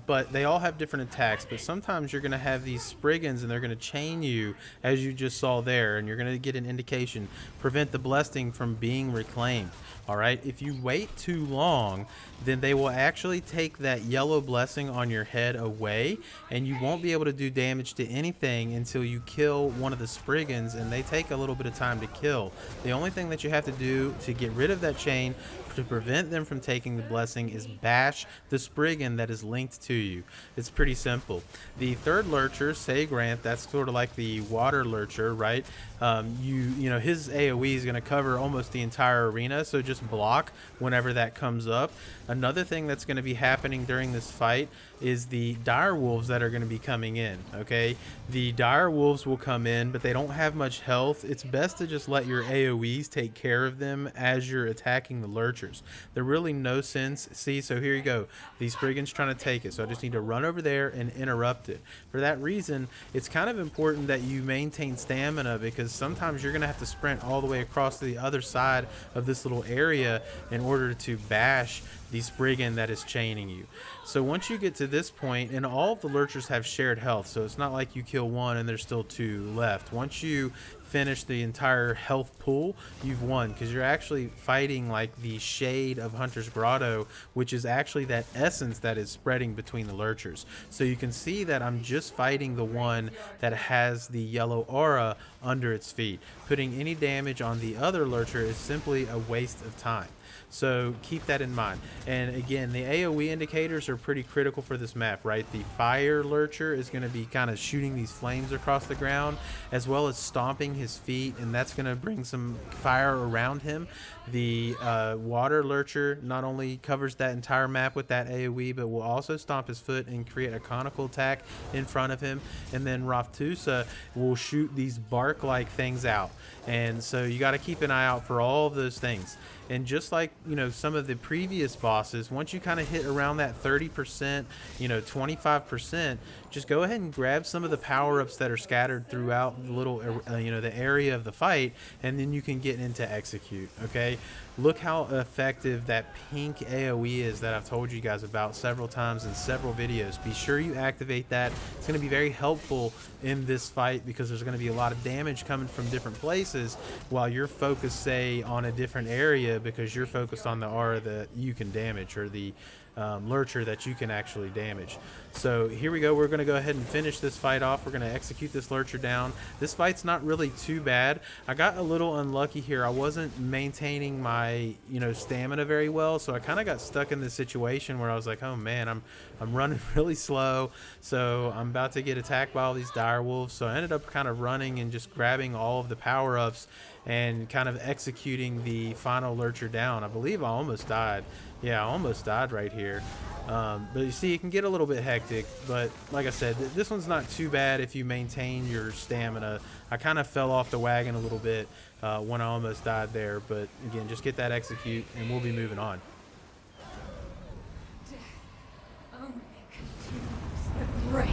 but they all have different attacks. But sometimes you're going to have these Spriggans, and they're going to chain you, as you just saw there, and you're going to get an indication. Prevent the blessing from being reclaimed. All right, if you wait too long, then they will actually take that yellow blessing on your head away, and you won't be able to do damage to anything until you kill one of the Spriggans, and they take a little bit of time to kill. The only thing that you have to do to get rid of that chain, to prevent them from taking the blessing, is bash the Spriggan that is linked to you. It's pretty simple. The third Lurcher, Zakuryn, that's sort of like the water Lurcher, right? His AoE is going to cover almost the entire arena, so just block whenever that comes up. Another thing that's going to be happening during this fight is the dire wolves that are going to be coming in. Okay, the dire wolves will come in, but they don't have much health. It's best to just let your AoEs take care of them as you're attacking the Lurchers. They're really no sense. See, so here you go, these Spriggans trying to take it, so I just need to run over there and interrupt it. For that reason, it's kind of important that you maintain stamina, because sometimes you're going to have to sprint all the way across to the other side of this little area in order to bash the Spriggan that is chaining you. So once you get to this point, and all of the Lurchers have shared health, so it's not like you kill one and there's still 2 left. Once you finish the entire health pool, you've won, because you're actually fighting like the Shade of Hunter's Grotto, which is actually that essence that is spreading between the Lurchers. So you can see that I'm just fighting the one that has the yellow aura under its feet. Putting any damage on the other Lurcher is simply a waste of time. So keep that in mind. And again, the AoE indicators are pretty critical for this map, right? The fire Lurcher is going to be kind of shooting these flames across the ground, as well as stomping his feet, and that's going to bring some fire around him. The water Lurcher not only covers that entire map with that AoE, but will also stomp his foot and create a conical attack in front of him. And then Rahdgarak will shoot these bark-like things out. And so you got to keep an eye out for all of those things. And just like, some of the previous bosses, once you kind of hit around that 30%, 25%, just go ahead and grab some of the power-ups that are scattered throughout the little, the area of the fight, and then you can get into execute, okay? Look how effective that pink AoE is that I've told you guys about several times in several videos. Be sure you activate that. It's going to be very helpful in this fight, because there's going to be a lot of damage coming from different places while you're focused, say, on a different area, because you're focused on the aura that you can damage, or the Lurcher that you can actually damage. So here we go. We're going to go ahead and finish this fight off. We're going to execute this Lurcher down. This fight's not really too bad. I got a little unlucky here. I wasn't maintaining my stamina very well, so I kind of got stuck in this situation where I was like, oh man, I'm running really slow, so I'm about to get attacked by all these dire wolves. So I ended up kind of running and just grabbing all of the power-ups and kind of executing the final Lurcher down. I believe I almost died. Yeah, I almost died right here. But you see, it can get a little bit hectic, but like I said, this one's not too bad if you maintain your stamina. I kind of fell off the wagon a little bit when I almost died there, but again, just get that execute and we'll be moving on. Death only continues the great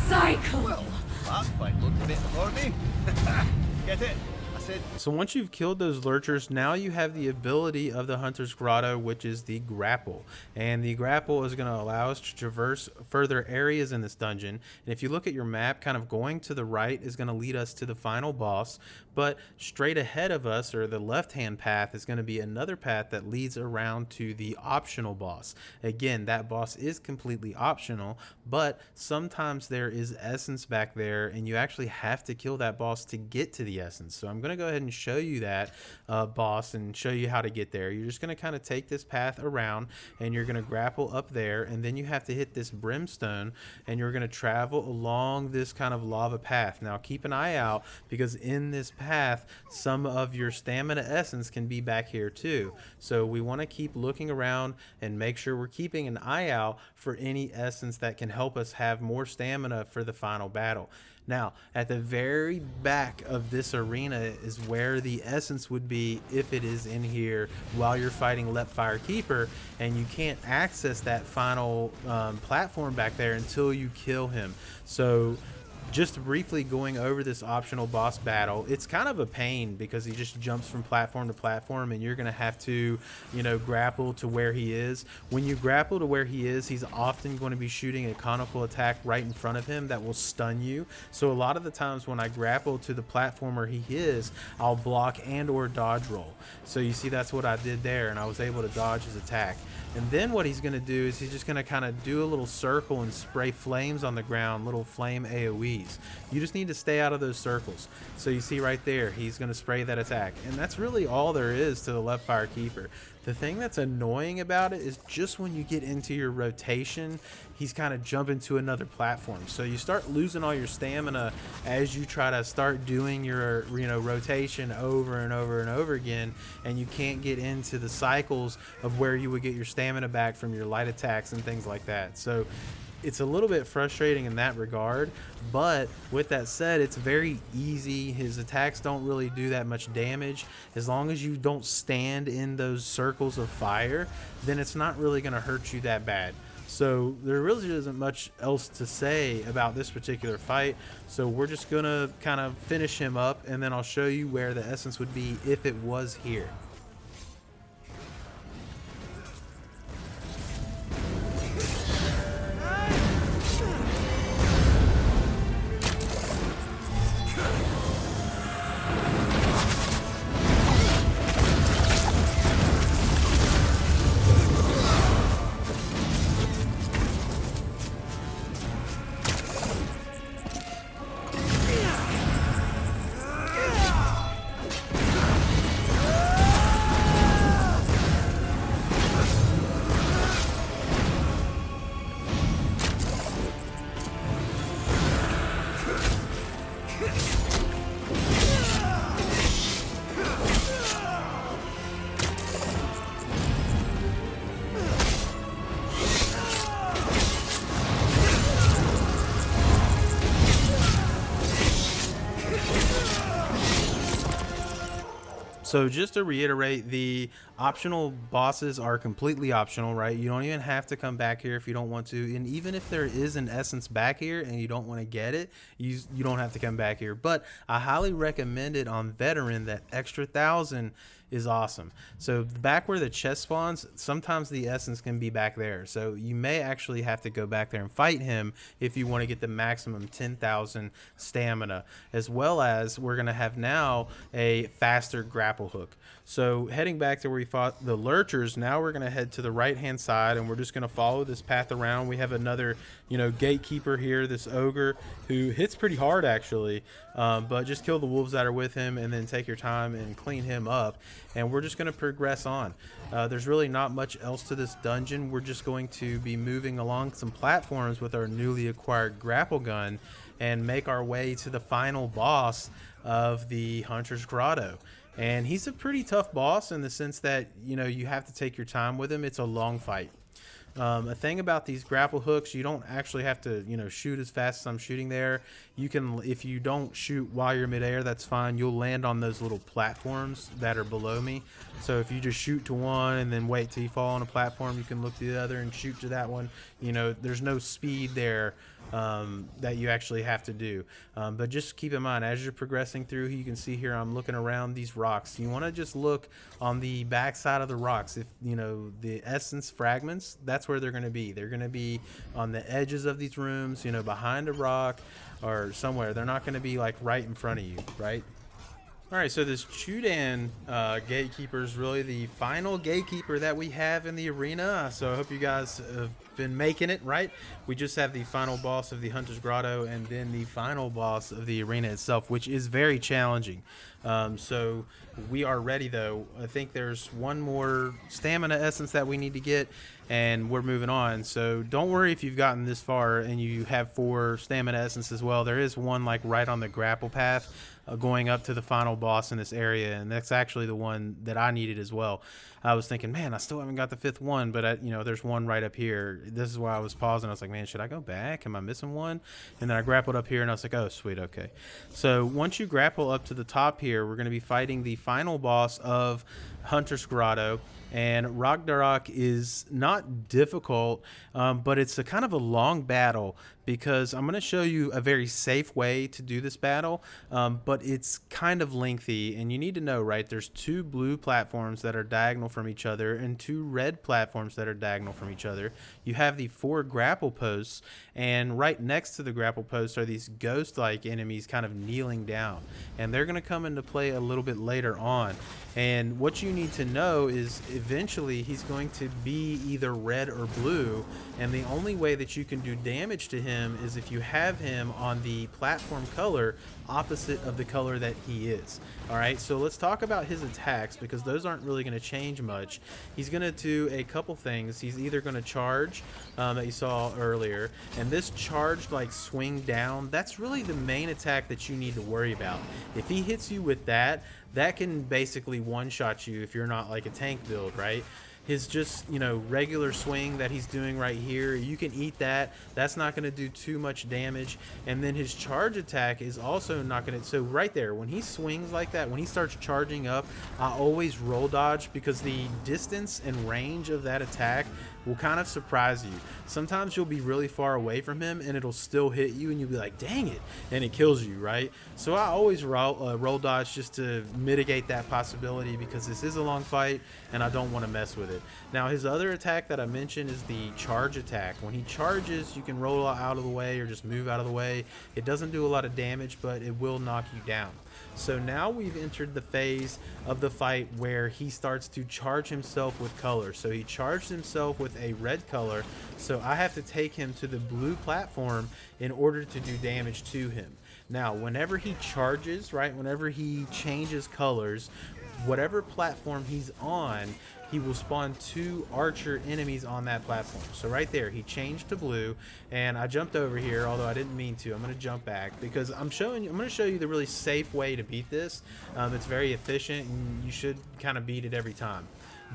cycle. Well, that fight looked a bit thorny. Get it? A it. So once you've killed those lurchers, now you have the ability of the Hunter's Grotto, which is the grapple. And the grapple is going to allow us to traverse further areas in this dungeon. And if you look at your map, kind of going to the right is going to lead us to the final boss. But straight ahead of us, or the left-hand path, is going to be another path that leads around to the optional boss. Again, that boss is completely optional, but sometimes there is essence back there, and you actually have to kill that boss to get to the essence. So I'm going to go ahead and show you that boss and show you how to get there. You're just going to kind of take this path around, and you're going to grapple up there, and then you have to hit this brimstone, and you're going to travel along this kind of lava path. Now keep an eye out, because in this path some of your stamina essence can be back here too. So we want to keep looking around and make sure we're keeping an eye out for any essence that can help us have more stamina for the final battle. Now, at the very back of this arena is where the essence would be if it is in here while you're fighting Leptfire Keeper, and you can't access that final platform back there until you kill him. So just briefly going over this optional boss battle, it's kind of a pain because he just jumps from platform to platform, and you're going to have to, you know, grapple to where he is. When you grapple to where he is, he's often going to be shooting a conical attack right in front of him that will stun you. So a lot of the times when I grapple to the platform where he is, I'll block and or dodge roll. So you see, that's what I did there, and I was able to dodge his attack. And then what he's going to do is he's just going to kind of do a little circle and spray flames on the ground, little flame AoEs. You just need to stay out of those circles. So you see right there, he's going to spray that attack. And that's really all there is to the Leptfire Keeper. The thing that's annoying about it is just when you get into your rotation, he's kind of jumping to another platform. So you start losing all your stamina as you try to start doing your, you know, rotation over and over and over again, and you can't get into the cycles of where you would get your stamina back from your light attacks and things like that. So it's a little bit frustrating in that regard, but with that said, it's very easy. His attacks don't really do that much damage. As long as you don't stand in those circles of fire, then it's not really going to hurt you that bad. So there really isn't much else to say about this particular fight. So we're just going to kind of finish him up, and then I'll show you where the essence would be if it was here. So just to reiterate, the optional bosses are completely optional, right? You don't even have to come back here if you don't want to. And even if there is an essence back here and you don't want to get it, you don't have to come back here. But I highly recommend it on Veteran. That extra 1,000 is awesome. So back where the chest spawns, sometimes the essence can be back there. So you may actually have to go back there and fight him if you want to get the maximum 10,000 stamina, as well as we're going to have now a faster grapple hook. So heading back to where we fought the lurchers, now we're going to head to the right hand side, and we're just going to follow this path around. We have another, you know, gatekeeper here, this ogre who hits pretty hard actually, but just kill the wolves that are with him and then take your time and clean him up, and we're just going to progress on. There's really not much else to this dungeon. We're just going to be moving along some platforms with our newly acquired grapple gun and make our way to the final boss of the Hunter's Grotto. And he's a pretty tough boss in the sense that, you know, you have to take your time with him. It's a long fight. A thing about these grapple hooks, you don't actually have to, shoot as fast as I'm shooting there. You can, if you don't shoot while you're midair, that's fine. You'll land on those little platforms that are below me. So if you just shoot to one and then wait till you fall on a platform, you can look to the other and shoot to that one. There's no speed there that you actually have to do. But just keep in mind, as you're progressing through, you can see here I'm looking around these rocks. You want to just look on the back side of the rocks. If the essence fragments, that's where they're going to be. They're going to be on the edges of these rooms, behind a rock or somewhere. They're not going to be like right in front of you, right? All right, so this Chudan gatekeeper is really the final gatekeeper that we have in the arena. So I hope you guys have been making it, right? We just have the final boss of the Hunter's Grotto and then the final boss of the arena itself, which is very challenging. So we are ready, though. I think there's one more stamina essence that we need to get, and we're moving on. So don't worry if you've gotten this far and you have 4 stamina essence as well. There is one like right on the grapple path going up to the final boss in this area, and that's actually the one that I needed as well. I was thinking, man, I still haven't got the 5th one, but there's one right up here. This is why I was pausing. I was like, man, should I go back? Am I missing one? And then I grappled up here and I was like, oh sweet, okay. So once you grapple up to the top here, we're going to be fighting the final boss of Hunter's Grotto. And Rahdgarak is not difficult, but it's a kind of a long battle, because I'm going to show you a very safe way to do this battle, but it's kind of lengthy, and you need to know, right, there's 2 blue platforms that are diagonal from each other and 2 red platforms that are diagonal from each other. You have the 4 grapple posts, and right next to the grapple posts are these ghost-like enemies kind of kneeling down, and they're going to come into play a little bit later on. And what you need to know is eventually he's going to be either red or blue, and the only way that you can do damage to him is if you have him on the platform color opposite of the color that he is. Alright, so let's talk about his attacks, because those aren't really going to change much. He's going to do a couple things. He's either going to charge, that you saw earlier, and this charged like swing down, that's really the main attack that you need to worry about. If he hits you with that, that can basically one-shot you if you're not like a tank build, right? His just, regular swing that he's doing right here, you can eat that. That's not going to do too much damage. And then his charge attack is also not going to... So right there, when he swings like that, when he starts charging up, I always roll dodge, because the distance and range of that attack will kind of surprise you. Sometimes you'll be really far away from him and it'll still hit you and you'll be like, dang it, and it kills you, right? So I always roll dodge just to mitigate that possibility, because this is a long fight and I don't want to mess with it. Now his other attack that I mentioned is the charge attack. When he charges, you can roll out of the way or just move out of the way. It doesn't do a lot of damage, but it will knock you down. So now we've entered the phase of the fight where he starts to charge himself with color. So he charged himself with a red color, so I have to take him to the blue platform in order to do damage to him. Now whenever he charges, right, whenever he changes colors, whatever platform he's on, he will spawn 2 archer enemies on that platform. So right there, he changed to blue, and I jumped over here, although I didn't mean to. I'm going to jump back because I'm going to show you the really safe way to beat this. It's very efficient, and you should kind of beat it every time.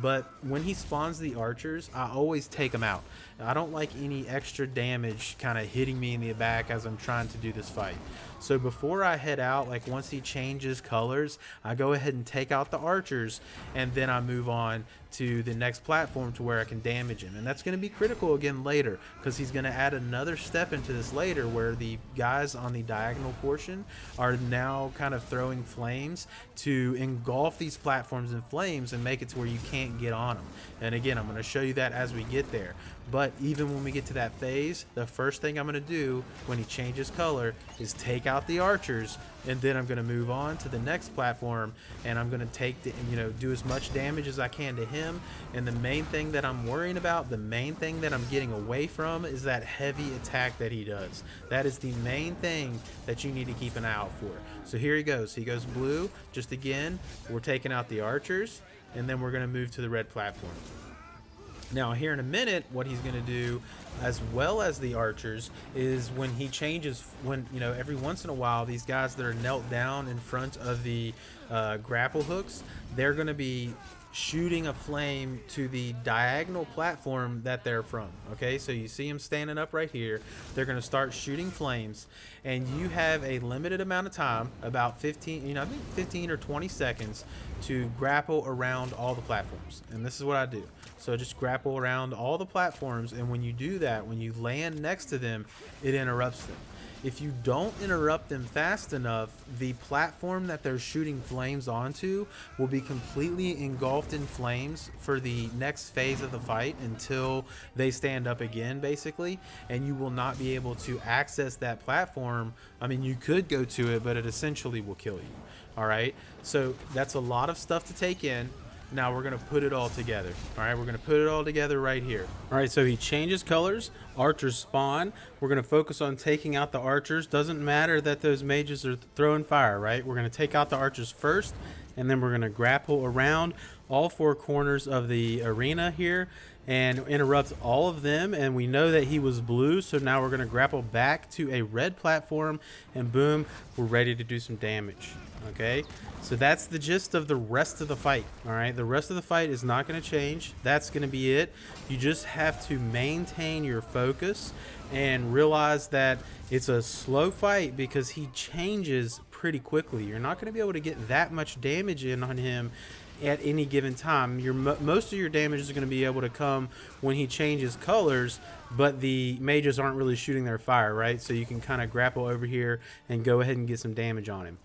But when he spawns the archers, I always take them out. I don't like any extra damage kind of hitting me in the back as I'm trying to do this fight. So before I head out, like once he changes colors, I go ahead and take out the archers, and then I move on to the next platform to where I can damage him. And that's going to be critical again later, because he's going to add another step into this later where the guys on the diagonal portion are now kind of throwing flames to engulf these platforms in flames and make it to where you can't get on them. And again, I'm going to show you that as we get there. But even when we get to that phase, the first thing I'm going to do when he changes color is take out the archers, and then I'm going to move on to the next platform, and I'm going to take the, do as much damage as I can to him. And the main thing that I'm worrying about, the main thing that I'm getting away from, is that heavy attack that he does. That is the main thing that you need to keep an eye out for. So here he goes. He goes blue. Just again, we're taking out the archers, and then we're going to move to the red platform. Now here in a minute, what he's going to do, as well as the archers, is when he changes, every once in a while, these guys that are knelt down in front of the grapple hooks, they're going to be shooting a flame to the diagonal platform that they're from. Okay, so you see them standing up right here. They're going to start shooting flames, and you have a limited amount of time, about 15, I think 15 or 20 seconds, to grapple around all the platforms. And this is what I do. So just grapple around all the platforms, and when you do that, when you land next to them, it interrupts them. If you don't interrupt them fast enough, the platform that they're shooting flames onto will be completely engulfed in flames for the next phase of the fight until they stand up again, basically, and you will not be able to access that platform. I mean, you could go to it, but it essentially will kill you. All right, so that's a lot of stuff to take in. Now we're going to put it all together. All right, we're going to put it all together right here. All right, so he changes colors. Archers spawn. We're going to focus on taking out the archers. Doesn't matter that those mages are throwing fire, right? We're going to take out the archers first, and then we're going to grapple around all four corners of the arena here and interrupt all of them. And we know that he was blue, so now we're going to grapple back to a red platform, and boom, we're ready to do some damage. Okay, so that's the gist of the rest of the fight. All right, the rest of the fight is not going to change. That's going to be it. You just have to maintain your focus and realize that it's a slow fight because he changes pretty quickly. You're not going to be able to get that much damage in on him at any given time. Most of your damage is going to be able to come when he changes colors, but the mages aren't really shooting their fire, right? So you can kind of grapple over here and go ahead and get some damage on him.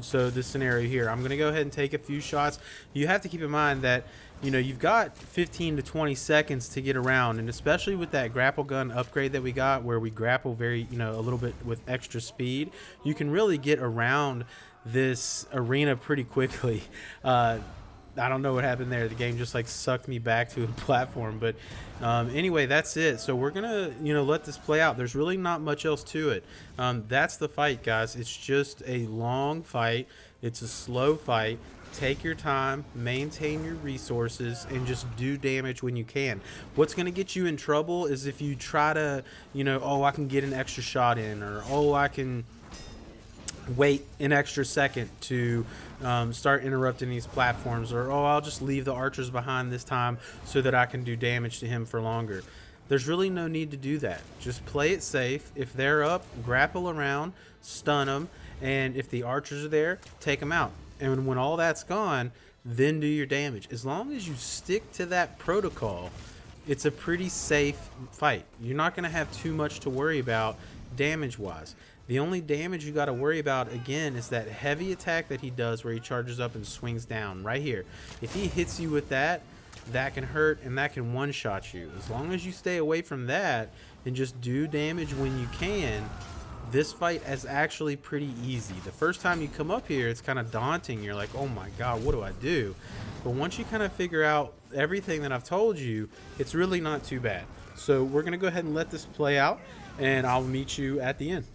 So this scenario here, I'm going to go ahead and take a few shots. You have to keep in mind that, you know, you've got 15 to 20 seconds to get around, and especially with that grapple gun upgrade that we got where we grapple very, you know, a little bit with extra speed, you can really get around this arena pretty quickly. I don't know what happened there. The game just like sucked me back to a platform, but anyway, that's it. So we're gonna, you know, let this play out. There's really not much else to it. That's the fight, guys. It's just a long fight. It's a slow fight. Take your time, maintain your resources, and just do damage when you can. What's going to get you in trouble is if you try to, you know, oh, I can get an extra shot in, or oh, I can wait an extra second to start interrupting these platforms, or oh, I'll just leave the archers behind this time so that I can do damage to him for longer. There's really no need to do that. Just play it safe. If they're up, grapple around, stun them, and if the archers are there, take them out. And when all that's gone, then do your damage. As long as you stick to that protocol, it's a pretty safe fight. You're not going to have too much to worry about damage-wise. The only damage you got to worry about, again, is that heavy attack that he does where he charges up and swings down right here. If he hits you with that, that can hurt and that can one-shot you. As long as you stay away from that and just do damage when you can, this fight is actually pretty easy. The first time you come up here, it's kind of daunting. You're like, oh my god, what do I do? But once you kind of figure out everything that I've told you, it's really not too bad. So we're going to go ahead and let this play out, and I'll meet you at the end.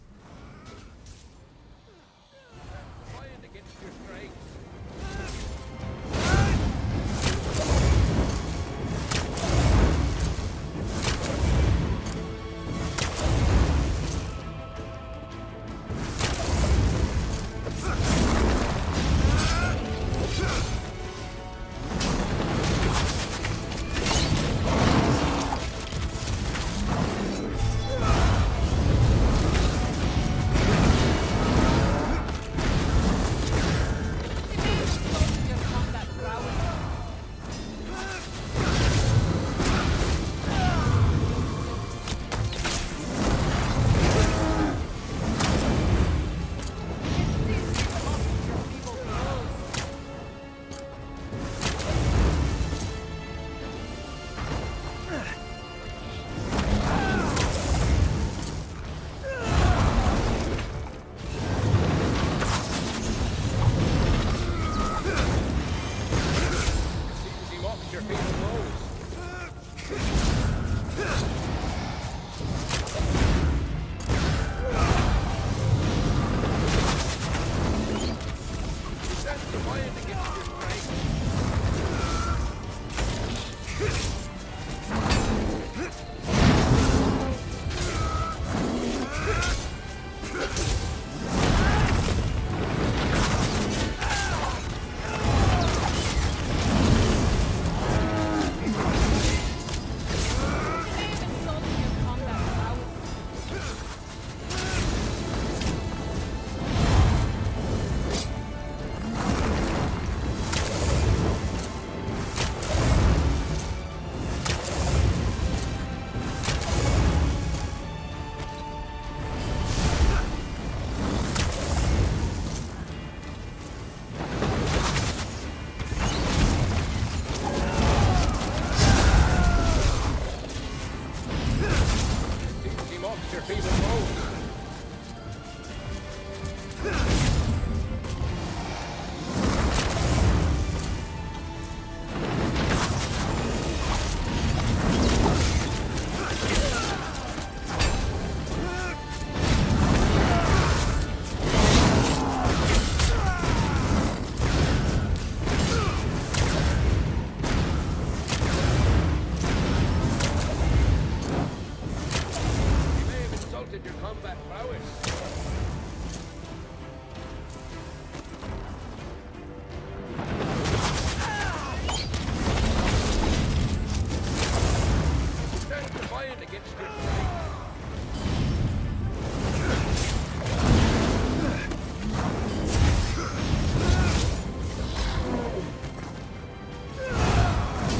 against your strength.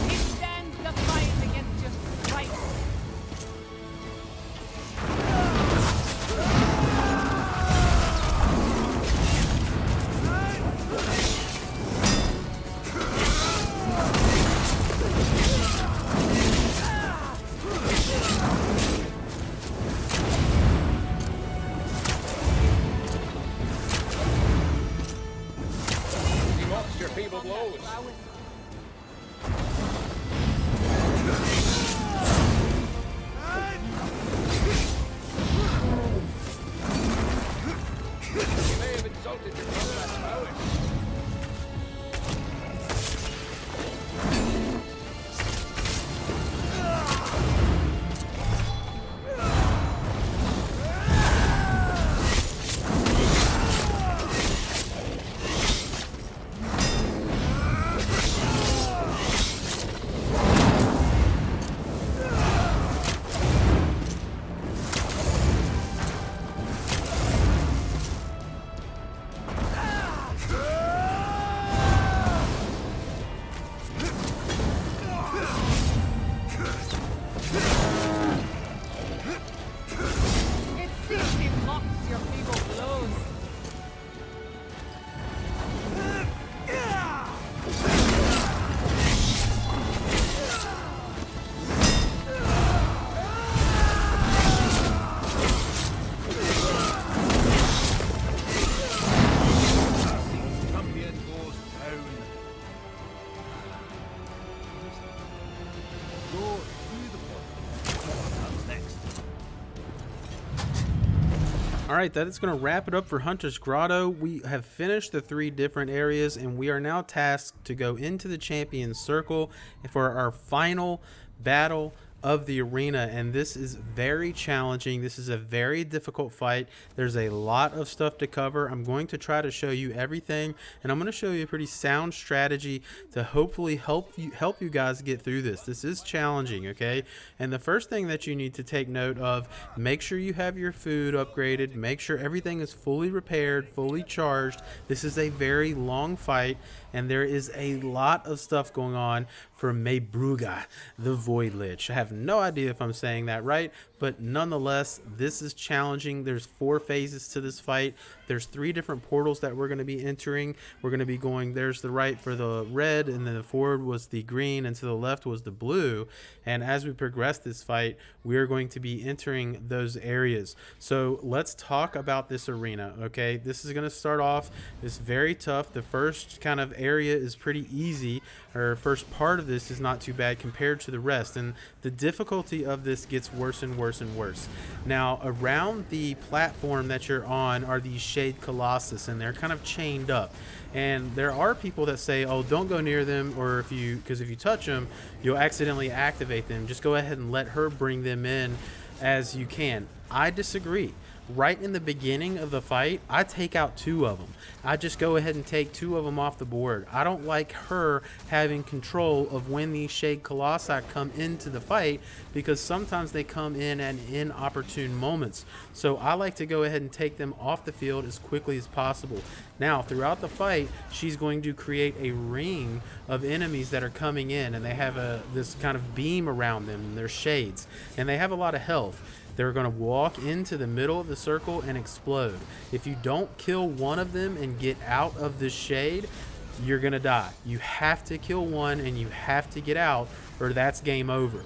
It stands defiant against your stripes. He mocks your feeble blows. You may have insulted your comrade's prowess. It seems he mocks your feeble blows. Champion goes down. Go through the portal. What comes next? All right, that is going to wrap it up for Hunter's Grotto. We have finished the 3 different areas, and we are now tasked to go into the Champion's Circle for our final battle of the arena, and this is very challenging. This is a very difficult fight. There's a lot of stuff to cover. I'm going to try to show you everything, and I'm going to show you a pretty sound strategy to hopefully help you guys get through this. This is challenging, okay? And the first thing that you need to take note of, make sure you have your food upgraded, make sure everything is fully repaired, fully charged. This is a very long fight, and there is a lot of stuff going on for Maebroogha, the Void Lich. I have no idea if I'm saying that right, but nonetheless, this is challenging. There's 4 phases to this fight. There's 3 different portals that we're going to be entering. We're going to be going, there's the right for the red, and then the forward was the green, and to the left was the blue. And as we progress this fight, we are going to be entering those areas. So let's talk about this arena, okay? This is going to start off, it's very tough. The first kind of area is pretty easy, or first part of this is not too bad compared to the rest, and the difficulty of this gets worse and worse and worse. Now, around the platform that you're on are these Shade Colossus, and they're kind of chained up. And there are people that say, oh, don't go near them, or because if you touch them, you'll accidentally activate them. Just go ahead and let her bring them in as you can. I disagree. Right in the beginning of the fight, I take out 2 of them. I just go ahead and take 2 of them off the board. I don't like her having control of when these Shade Colossi come into the fight, because sometimes they come in at inopportune moments. So I like to go ahead and take them off the field as quickly as possible. Now, throughout the fight, she's going to create a ring of enemies that are coming in, and they have this kind of beam around them, and they're shades, and they have a lot of health. They're going to walk into the middle of the circle and explode. If you don't kill one of them and get out of the shade, you're going to die. You have to kill one and you have to get out, or that's game over.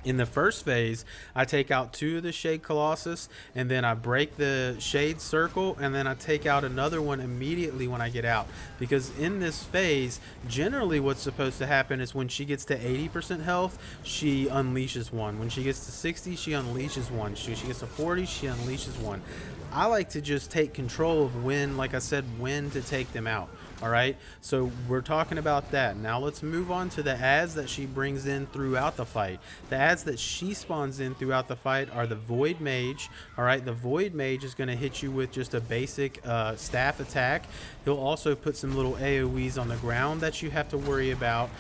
In the first phase, I take out 2 of the Shade Colossus, and then I break the Shade Circle, and then I take out another one immediately when I get out. Because in this phase, generally what's supposed to happen is when she gets to 80% health, she unleashes one. When she gets to 60, she unleashes one. She gets to 40, she unleashes one. I like to just take control of when, like I said, when to take them out. All right, so we're talking about that. Now let's move on to the ads that she brings in throughout the fight. The ads that she spawns in throughout the fight are the Void Mage. All right, the Void Mage is going to hit you with just a basic staff attack. He'll also put some little AoEs on the ground that you have to worry about.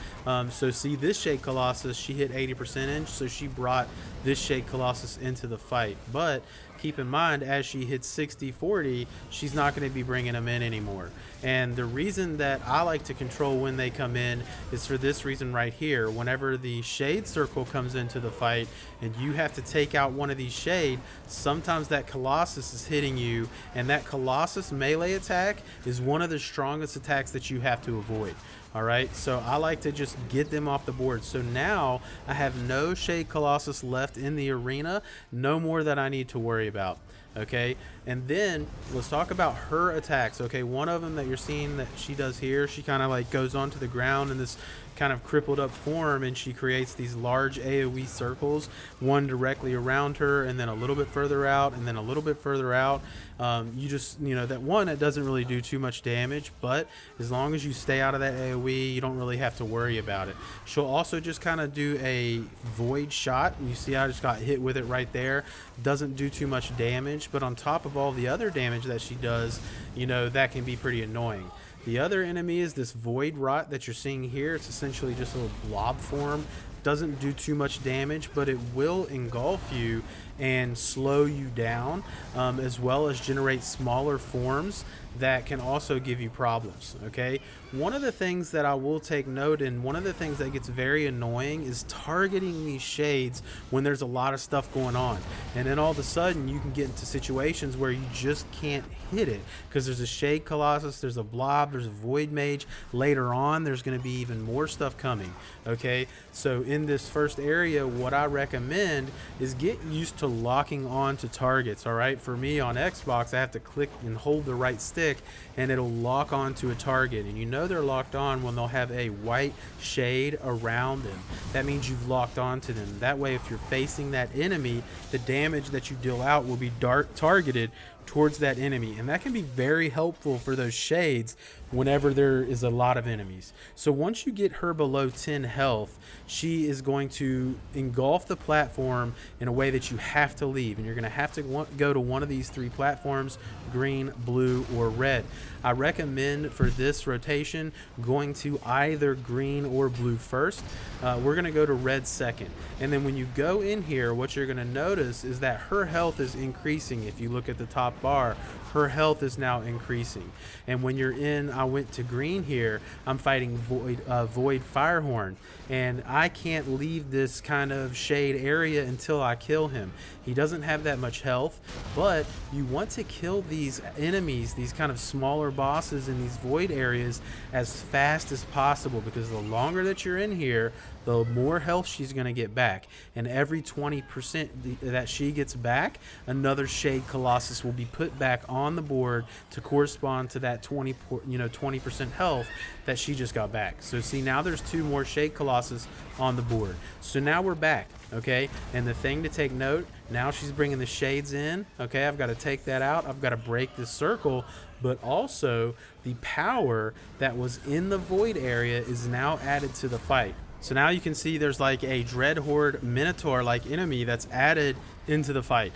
So see, this Shade Colossus, she hit 80%, so she brought this Shade Colossus into the fight. But keep in mind, as she hits 60-40, she's not going to be bringing them in anymore. And the reason that I like to control when they come in is for this reason right here. Whenever the Shade Circle comes into the fight and you have to take out one of these Shade, sometimes that Colossus is hitting you, and that Colossus melee attack is one of the strongest attacks that you have to avoid. All right, so I like to just get them off the board. So now I have no Shade Colossus left in the arena, no more that I need to worry about. Okay, and then let's talk about her attacks. Okay, one of them that you're seeing that she does here, she kind of like goes onto the ground in this kind of crippled up form, and she creates these large AoE circles, one directly around her and then a little bit further out and then a little bit further out. You just, you know, that one, it doesn't really do too much damage, but as long as you stay out of that AoE, you don't really have to worry about it. She'll also just kind of do a void shot. You see I just got hit with it right there. Doesn't do too much damage, but on top of all the other damage that she does, you know, that can be pretty annoying. The other enemy is this Void Rot that you're seeing here. It's essentially just a little blob form. Doesn't do too much damage, but it will engulf you and slow you down, as well as generate smaller forms that can also give you problems. Okay, one of the things that I will take note, and one of the things that gets very annoying, is targeting these shades when there's a lot of stuff going on, and then all of a sudden you can get into situations where you just can't hit it because there's a Shade Colossus, there's a blob, there's a Void Mage. Later on there's going to be even more stuff coming. Okay, so in this first area, what I recommend is get used to locking on to targets. All right, for me on Xbox, I have to click and hold the right stick and it'll lock on to a target, and you know they're locked on when they'll have a white shade around them. That means you've locked on to them. That way, if you're facing that enemy, the damage that you deal out will be targeted towards that enemy, and that can be very helpful for those shades whenever there is a lot of enemies. So once you get her below 10 health, she is going to engulf the platform in a way that you have to leave, and you're going to have to go to one of these three platforms: green, blue, or red. I recommend for this rotation going to either green or blue first. We're going to go to red second, and then when you go in here, what you're going to notice is that her health is increasing. If you look at the top bar, her health is now increasing. And when you're in, I went to green here, I'm fighting Void Firehorn, and I can't leave this kind of shade area until I kill him. He doesn't have that much health, but you want to kill these enemies, these kind of smaller bosses in these void areas, as fast as possible, because the longer that you're in here, the more health she's going to get back. And every 20% that she gets back, another Shade Colossus will be put back on the board to correspond to that 20% health that she just got back. So see, now there's two more Shade Colossus on the board. So now we're back. Okay, and the thing to take note, now she's bringing the shades in. Okay, I've got to take that out. I've got to break this circle, but also the power that was in the void area is now added to the fight. So now you can see there's like a Dread Horde Minotaur like enemy that's added into the fight.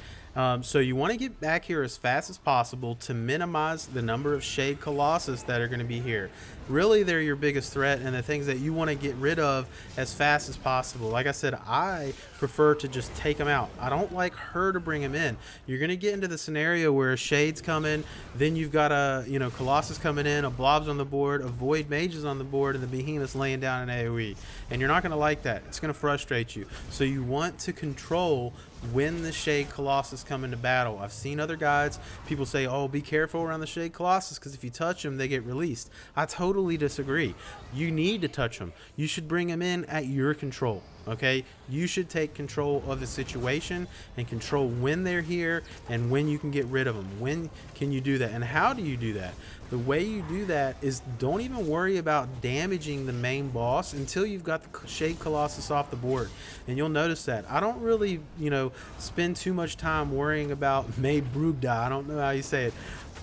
So you want to get back here as fast as possible to minimize the number of Shade Colossus that are going to be here. Really, they're your biggest threat and the things that you want to get rid of as fast as possible. Like I said, I prefer to just take them out. I don't like her to bring them in. You're going to get into the scenario where a Shade's coming, then you've got a Colossus coming in, a Blob's on the board, a Void Mage is on the board, and the Behemoth's laying down an AoE. And you're not going to like that. It's going to frustrate you. So you want to control when the Shade Colossus come into battle. I've seen other guides, people say, oh, be careful around the Shade Colossus because if you touch them, they get released. I totally disagree. You need to touch them. You should bring them in at your control. Okay, you should take control of the situation and control when they're here and when you can get rid of them. When can you do that, and how do you do that? The way you do that is don't even worry about damaging the main boss until you've got the Shade Colossus off the board. And you'll notice that I don't really, spend too much time worrying about Maebroogha. I don't know how you say it.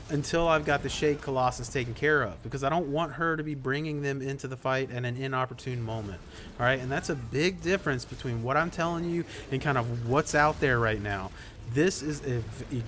until I've got the Shade Colossus taken care of, because I don't want her to be bringing them into the fight at an inopportune moment. All right, and that's a big difference between what I'm telling you and kind of what's out there right now. This is a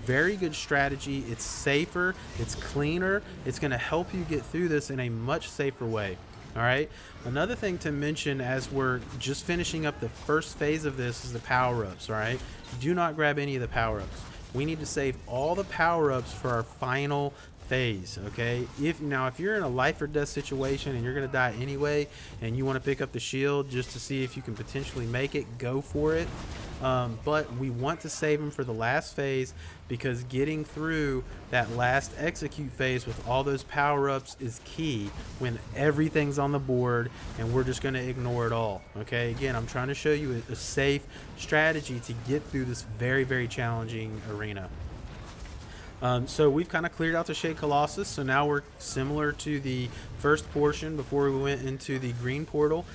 very good strategy. It's safer, it's cleaner, it's going to help you get through this in a much safer way. All right, another thing to mention as we're just finishing up the first phase of this is the power-ups. All right, do not grab any of the power-ups. We need to save all the power-ups for our final phase. Okay, if you're in a life or death situation and you're gonna die anyway, and you want to pick up the shield just to see if you can potentially make it, go for it. But we want to save them for the last phase, because getting through that last execute phase with all those power-ups is key when everything's on the board and we're just going to ignore it all. Okay, again, I'm trying to show you a safe strategy to get through this very, very challenging arena. So we've kind of cleared out the Shade Colossus, so now we're similar to the first portion before we went into the green portal.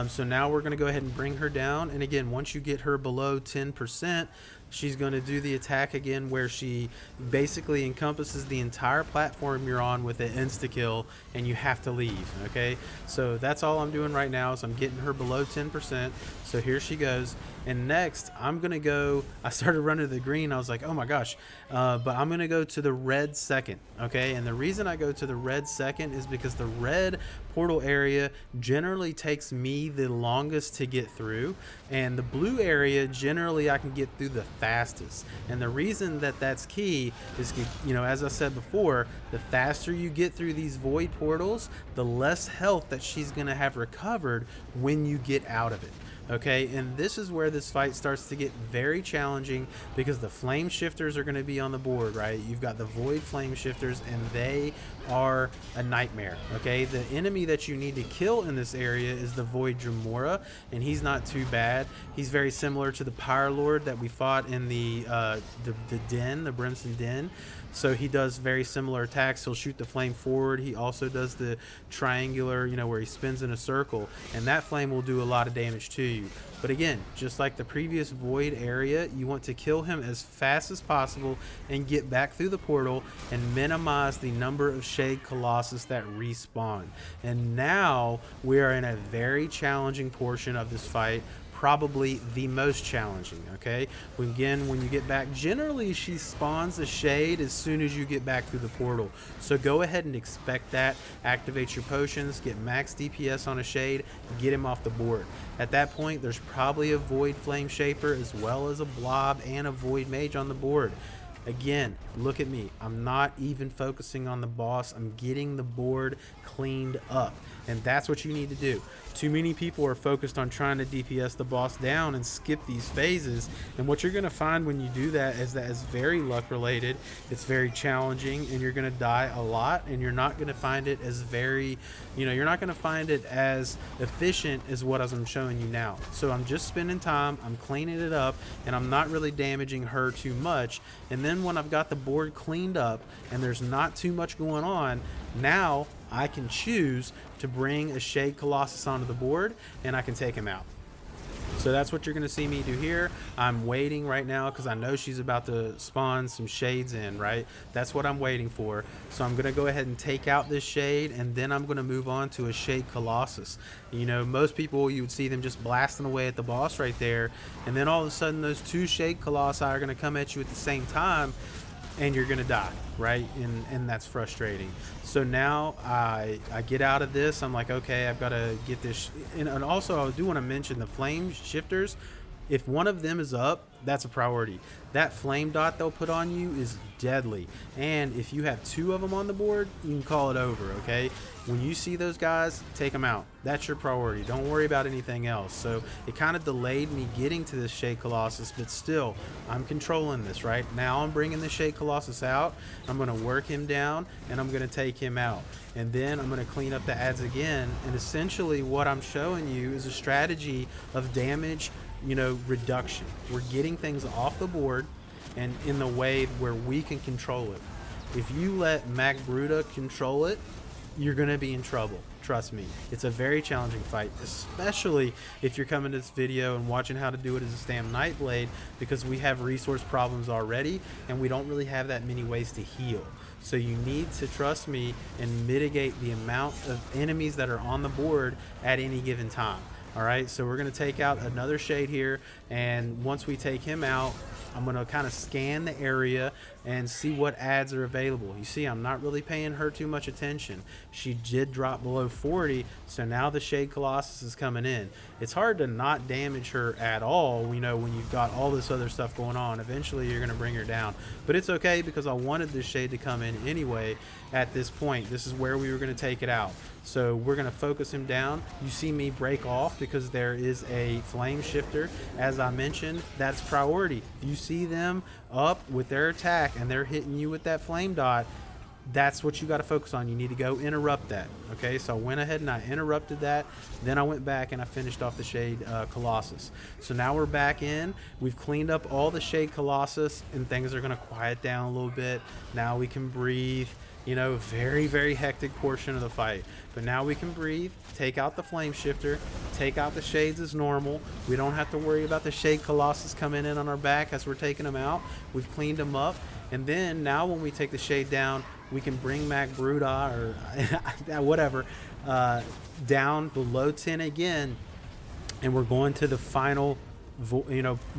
So now we're going to go ahead and bring her down, and again, once you get her below 10%, she's going to do the attack again, where she basically encompasses the entire platform you're on with an insta-kill, and you have to leave. Okay, so that's all I'm doing right now, is I'm getting her below 10%. So here she goes, and next I'm gonna go, I started running to the green, I was like, oh my gosh, but I'm gonna go to the red second. Okay, and the reason I go to the red second is because the red portal area generally takes me the longest to get through, and the blue area generally I can get through the fastest. And the reason that that's key is, you know, as I said before, the faster you get through these void portals, the less health that she's gonna have recovered when you get out of it. Okay, and this is where this fight starts to get very challenging, because the flame shifters are going to be on the board, right? You've got the void flame shifters, and they are a nightmare. Okay, the enemy that you need to kill in this area is the void Dremora, and he's not too bad. He's very similar to the Pyrelord that we fought in the den, the Brimstone Den. So he does very similar attacks. He'll shoot the flame forward. He also does the triangular, you know, where he spins in a circle, and that flame will do a lot of damage to you. But again, just like the previous void area, you want to kill him as fast as possible and get back through the portal and minimize the number of Shade Colossus that respawn. And now we are in a very challenging portion of this fight, probably the most challenging. Okay, again, when you get back, generally she spawns a shade as soon as you get back through the portal, so go ahead and expect that. Activate your potions, get max DPS on a shade, get him off the board. At that point, there's probably a void flame shaper as well as a blob and a void mage on the board. Again, look at me, I'm not even focusing on the boss, I'm getting the board cleaned up, and that's what you need to do. Too many people are focused on trying to DPS the boss down and skip these phases, and what you're going to find when you do that is that it's very luck related, it's very challenging, and you're going to die a lot, and you're not going to find it as very, you know, you're not going to find it as efficient as what I'm showing you now. So I'm just spending time, I'm cleaning it up, and I'm not really damaging her too much. And then when I've got the board cleaned up and there's not too much going on, now I can choose to bring a Shade Colossus onto the board and I can take him out. So that's what you're going to see me do here. I'm waiting right now because I know she's about to spawn some shades in, right? That's what I'm waiting for. So I'm going to go ahead and take out this shade, and then I'm going to move on to a Shade Colossus. You know, most people, you would see them just blasting away at the boss right there, and then all of a sudden those two Shade Colossi are going to come at you at the same time, and you're gonna die, right? And that's frustrating. So now I get out of this. I'm like, okay, I've got to get this. And also, I do want to mention the flame shifters. If one of them is up, that's a priority. That flame dot they'll put on you is deadly. And if you have two of them on the board, you can call it over, okay? When you see those guys, take them out. That's your priority. Don't worry about anything else. So it kind of delayed me getting to this Shade Colossus, but still, I'm controlling this, right? Now I'm bringing the Shade Colossus out. I'm going to work him down, and I'm going to take him out. And then I'm going to clean up the ads again. And essentially what I'm showing you is a strategy of damage, you know, reduction. We're getting things off the board and in the way where we can control it. If you let Maebroogha control it, you're going to be in trouble. Trust me. It's a very challenging fight, especially if you're coming to this video and watching how to do it as a Stam Nightblade, because we have resource problems already and we don't really have that many ways to heal. So you need to trust me and mitigate the amount of enemies that are on the board at any given time. All right, so we're going to take out another shade here, and once we take him out, I'm going to kind of scan the area and see what ads are available. You see, I'm not really paying her too much attention. She did drop below 40, so now the Shade Colossus is coming in. It's hard to not damage her at all, you know, when you've got all this other stuff going on. Eventually, you're going to bring her down. But it's okay because I wanted this Shade to come in anyway at this point. This is where we were going to take it out. So we're going to focus him down. You see me break off because there is a flame shifter. As I mentioned, that's priority. If you see them up with their attack and they're hitting you with that flame dot, that's what you got to focus on. You need to go interrupt that. Okay, so I went ahead and I interrupted that. Then I went back and I finished off the Shade Colossus. So now we're back in. We've cleaned up all the Shade Colossus and things are going to quiet down a little bit. Now we can breathe. You know, very, very hectic portion of the fight. But now we can breathe, take out the flame shifter, take out the shades as normal. We don't have to worry about the Shade Colossus coming in on our back as we're taking them out. We've cleaned them up. And then now when we take the shade down, we can bring Maebroogha or whatever down below 10 again. And we're going to the final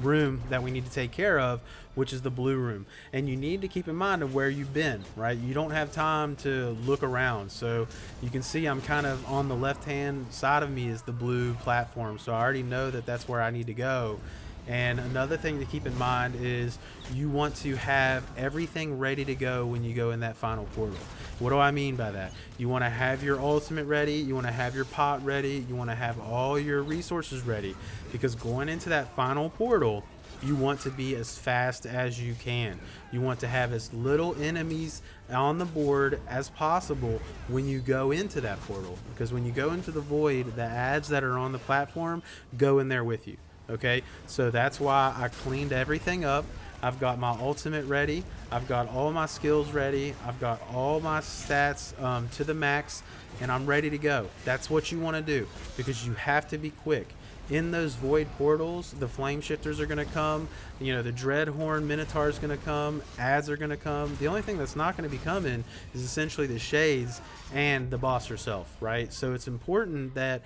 room that we need to take care of, which is the blue room. And you need to keep in mind of where you've been, right? You don't have time to look around. So you can see I'm kind of on the left hand side of me is the blue platform, so I already know that that's where I need to go. And another thing to keep in mind is you want to have everything ready to go when you go in that final portal. What do I mean by that? You want to have your ultimate ready, you want to have your pot ready, you want to have all your resources ready, because going into that final portal, you want to be as fast as you can. You want to have as little enemies on the board as possible when you go into that portal, because when you go into the void, the ads that are on the platform go in there with you. Okay, so that's why I cleaned everything up. I've got my ultimate ready, I've got all my skills ready, I've got all my stats to the max, and I'm ready to go. That's what you want to do, because you have to be quick. In those void portals, the flame shifters are going to come, you know, the Dreadhorn Minotaur is going to come, ads are going to come. The only thing that's not going to be coming is essentially the shades and the boss herself, right? So it's important that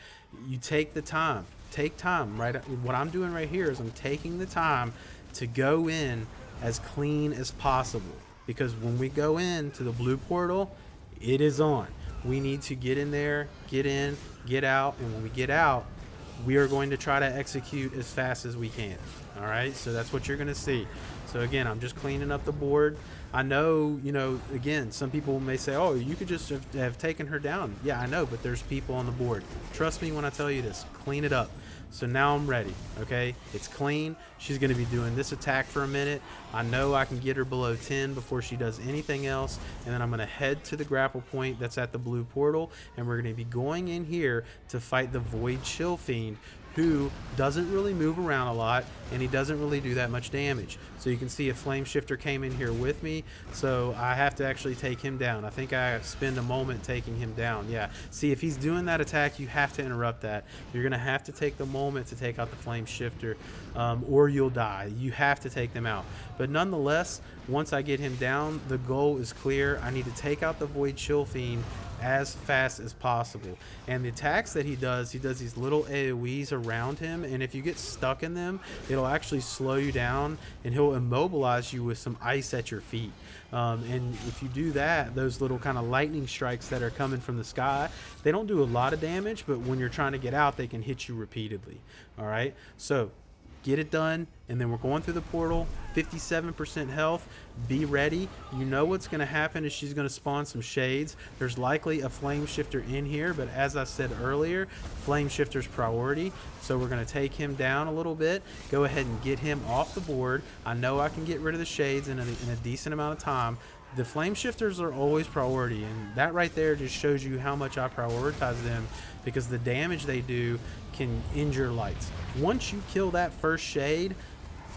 you take the time. Take time, right? What I'm doing right here is I'm taking the time to go in as clean as possible, because when we go into the blue portal, it is on. We need to get in there, get in, get out, and when we get out, we are going to try to execute as fast as we can. All right, so that's what you're going to see. So again, I'm just cleaning up the board. I know, you know, again, some people may say, oh, you could just have taken her down. Yeah, I know, but there's people on the board. Trust me when I tell you this. Clean it up. So now I'm ready, okay? It's clean. She's going to be doing this attack for a minute. I know I can get her below 10 before she does anything else, and then I'm going to head to the grapple point that's at the blue portal, and we're going to be going in here to fight the Void Chill Fiend, who doesn't really move around a lot, and he doesn't really do that much damage. So you can see a flame shifter came in here with me, so I have to actually take him down. I think I spend a moment taking him down. Yeah, see, if he's doing that attack, you have to interrupt that. You're gonna have to take the moment to take out the flame shifter, or you'll die. You have to take them out. But nonetheless, once I get him down, the goal is clear. I need to take out the Void Chill Fiend as fast as possible. And the attacks that he does these little AoEs around him, and if you get stuck in them, it'll actually slow you down, and he'll immobilize you with some ice at your feet. And if you do that, those little kind of lightning strikes that are coming from the sky, they don't do a lot of damage, but when you're trying to get out, they can hit you repeatedly. All right, so get it done, and then we're going through the portal. 57% health. Be ready. You know what's going to happen is she's going to spawn some shades. There's likely a flame shifter in here, but as I said earlier, flame shifter's priority, so we're going to take him down a little bit, go ahead and get him off the board. I know I can get rid of the shades in a decent amount of time. The flame shifters are always priority, and that right there just shows you how much I prioritize them, because the damage they do can injure lights. Once you kill that first shade,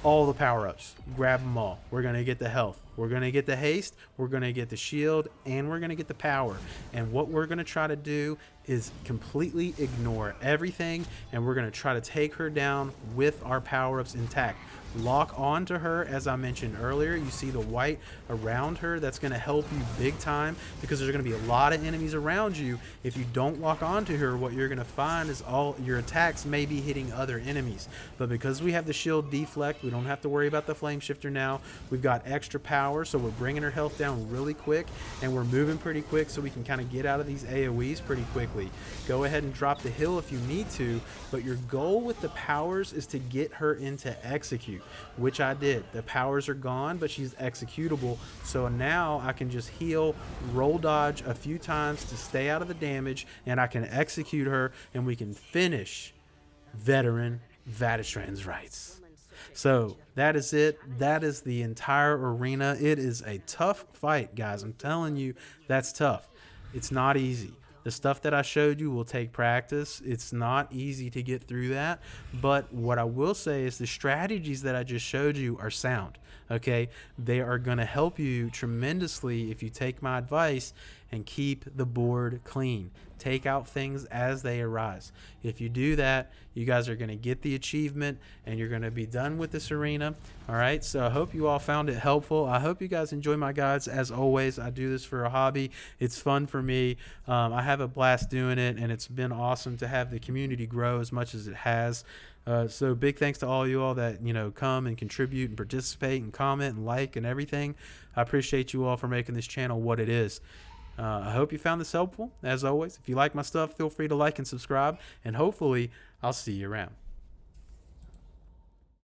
all the power-ups, grab them all. We're going to get the health. We're going to get the haste, we're going to get the shield, and we're going to get the power. And what we're going to try to do is completely ignore everything, and we're going to try to take her down with our power-ups intact. Lock on to her, as I mentioned earlier. You see the white around her. That's going to help you big time, because there's going to be a lot of enemies around you. If you don't lock on to her, what you're going to find is all your attacks may be hitting other enemies. But because we have the shield deflect, we don't have to worry about the flame shifter now. We've got extra power, so we're bringing her health down really quick, and we're moving pretty quick, so we can kind of get out of these AoEs pretty quickly. Go ahead and drop the hill if you need to, but your goal with the powers is to get her into execute, which I did. The powers are gone, but she's executable, so now I can just heal, roll dodge a few times to stay out of the damage, and I can execute her, and we can finish Veteran Vateshran's rights. So that is it. That is the entire arena. It is a tough fight, guys. I'm telling you, that's tough. It's not easy. The stuff that I showed you will take practice. It's not easy to get through that. But what I will say is the strategies that I just showed you are sound. Okay? They are going to help you tremendously if you take my advice and keep the board clean. Take out things as they arise. If you do that, you guys are going to get the achievement and you're going to be done with this arena. All right, so I hope you all found it helpful. I hope you guys enjoy my guides. As always, I do this for a hobby. It's fun for me. I have a blast doing it, and it's been awesome to have the community grow as much as it has. So big thanks to all you all that, you know, come and contribute and participate and comment and like and everything. I appreciate you all for making this channel what it is. I hope you found this helpful. As always, if you like my stuff, feel free to like and subscribe, and hopefully I'll see you around.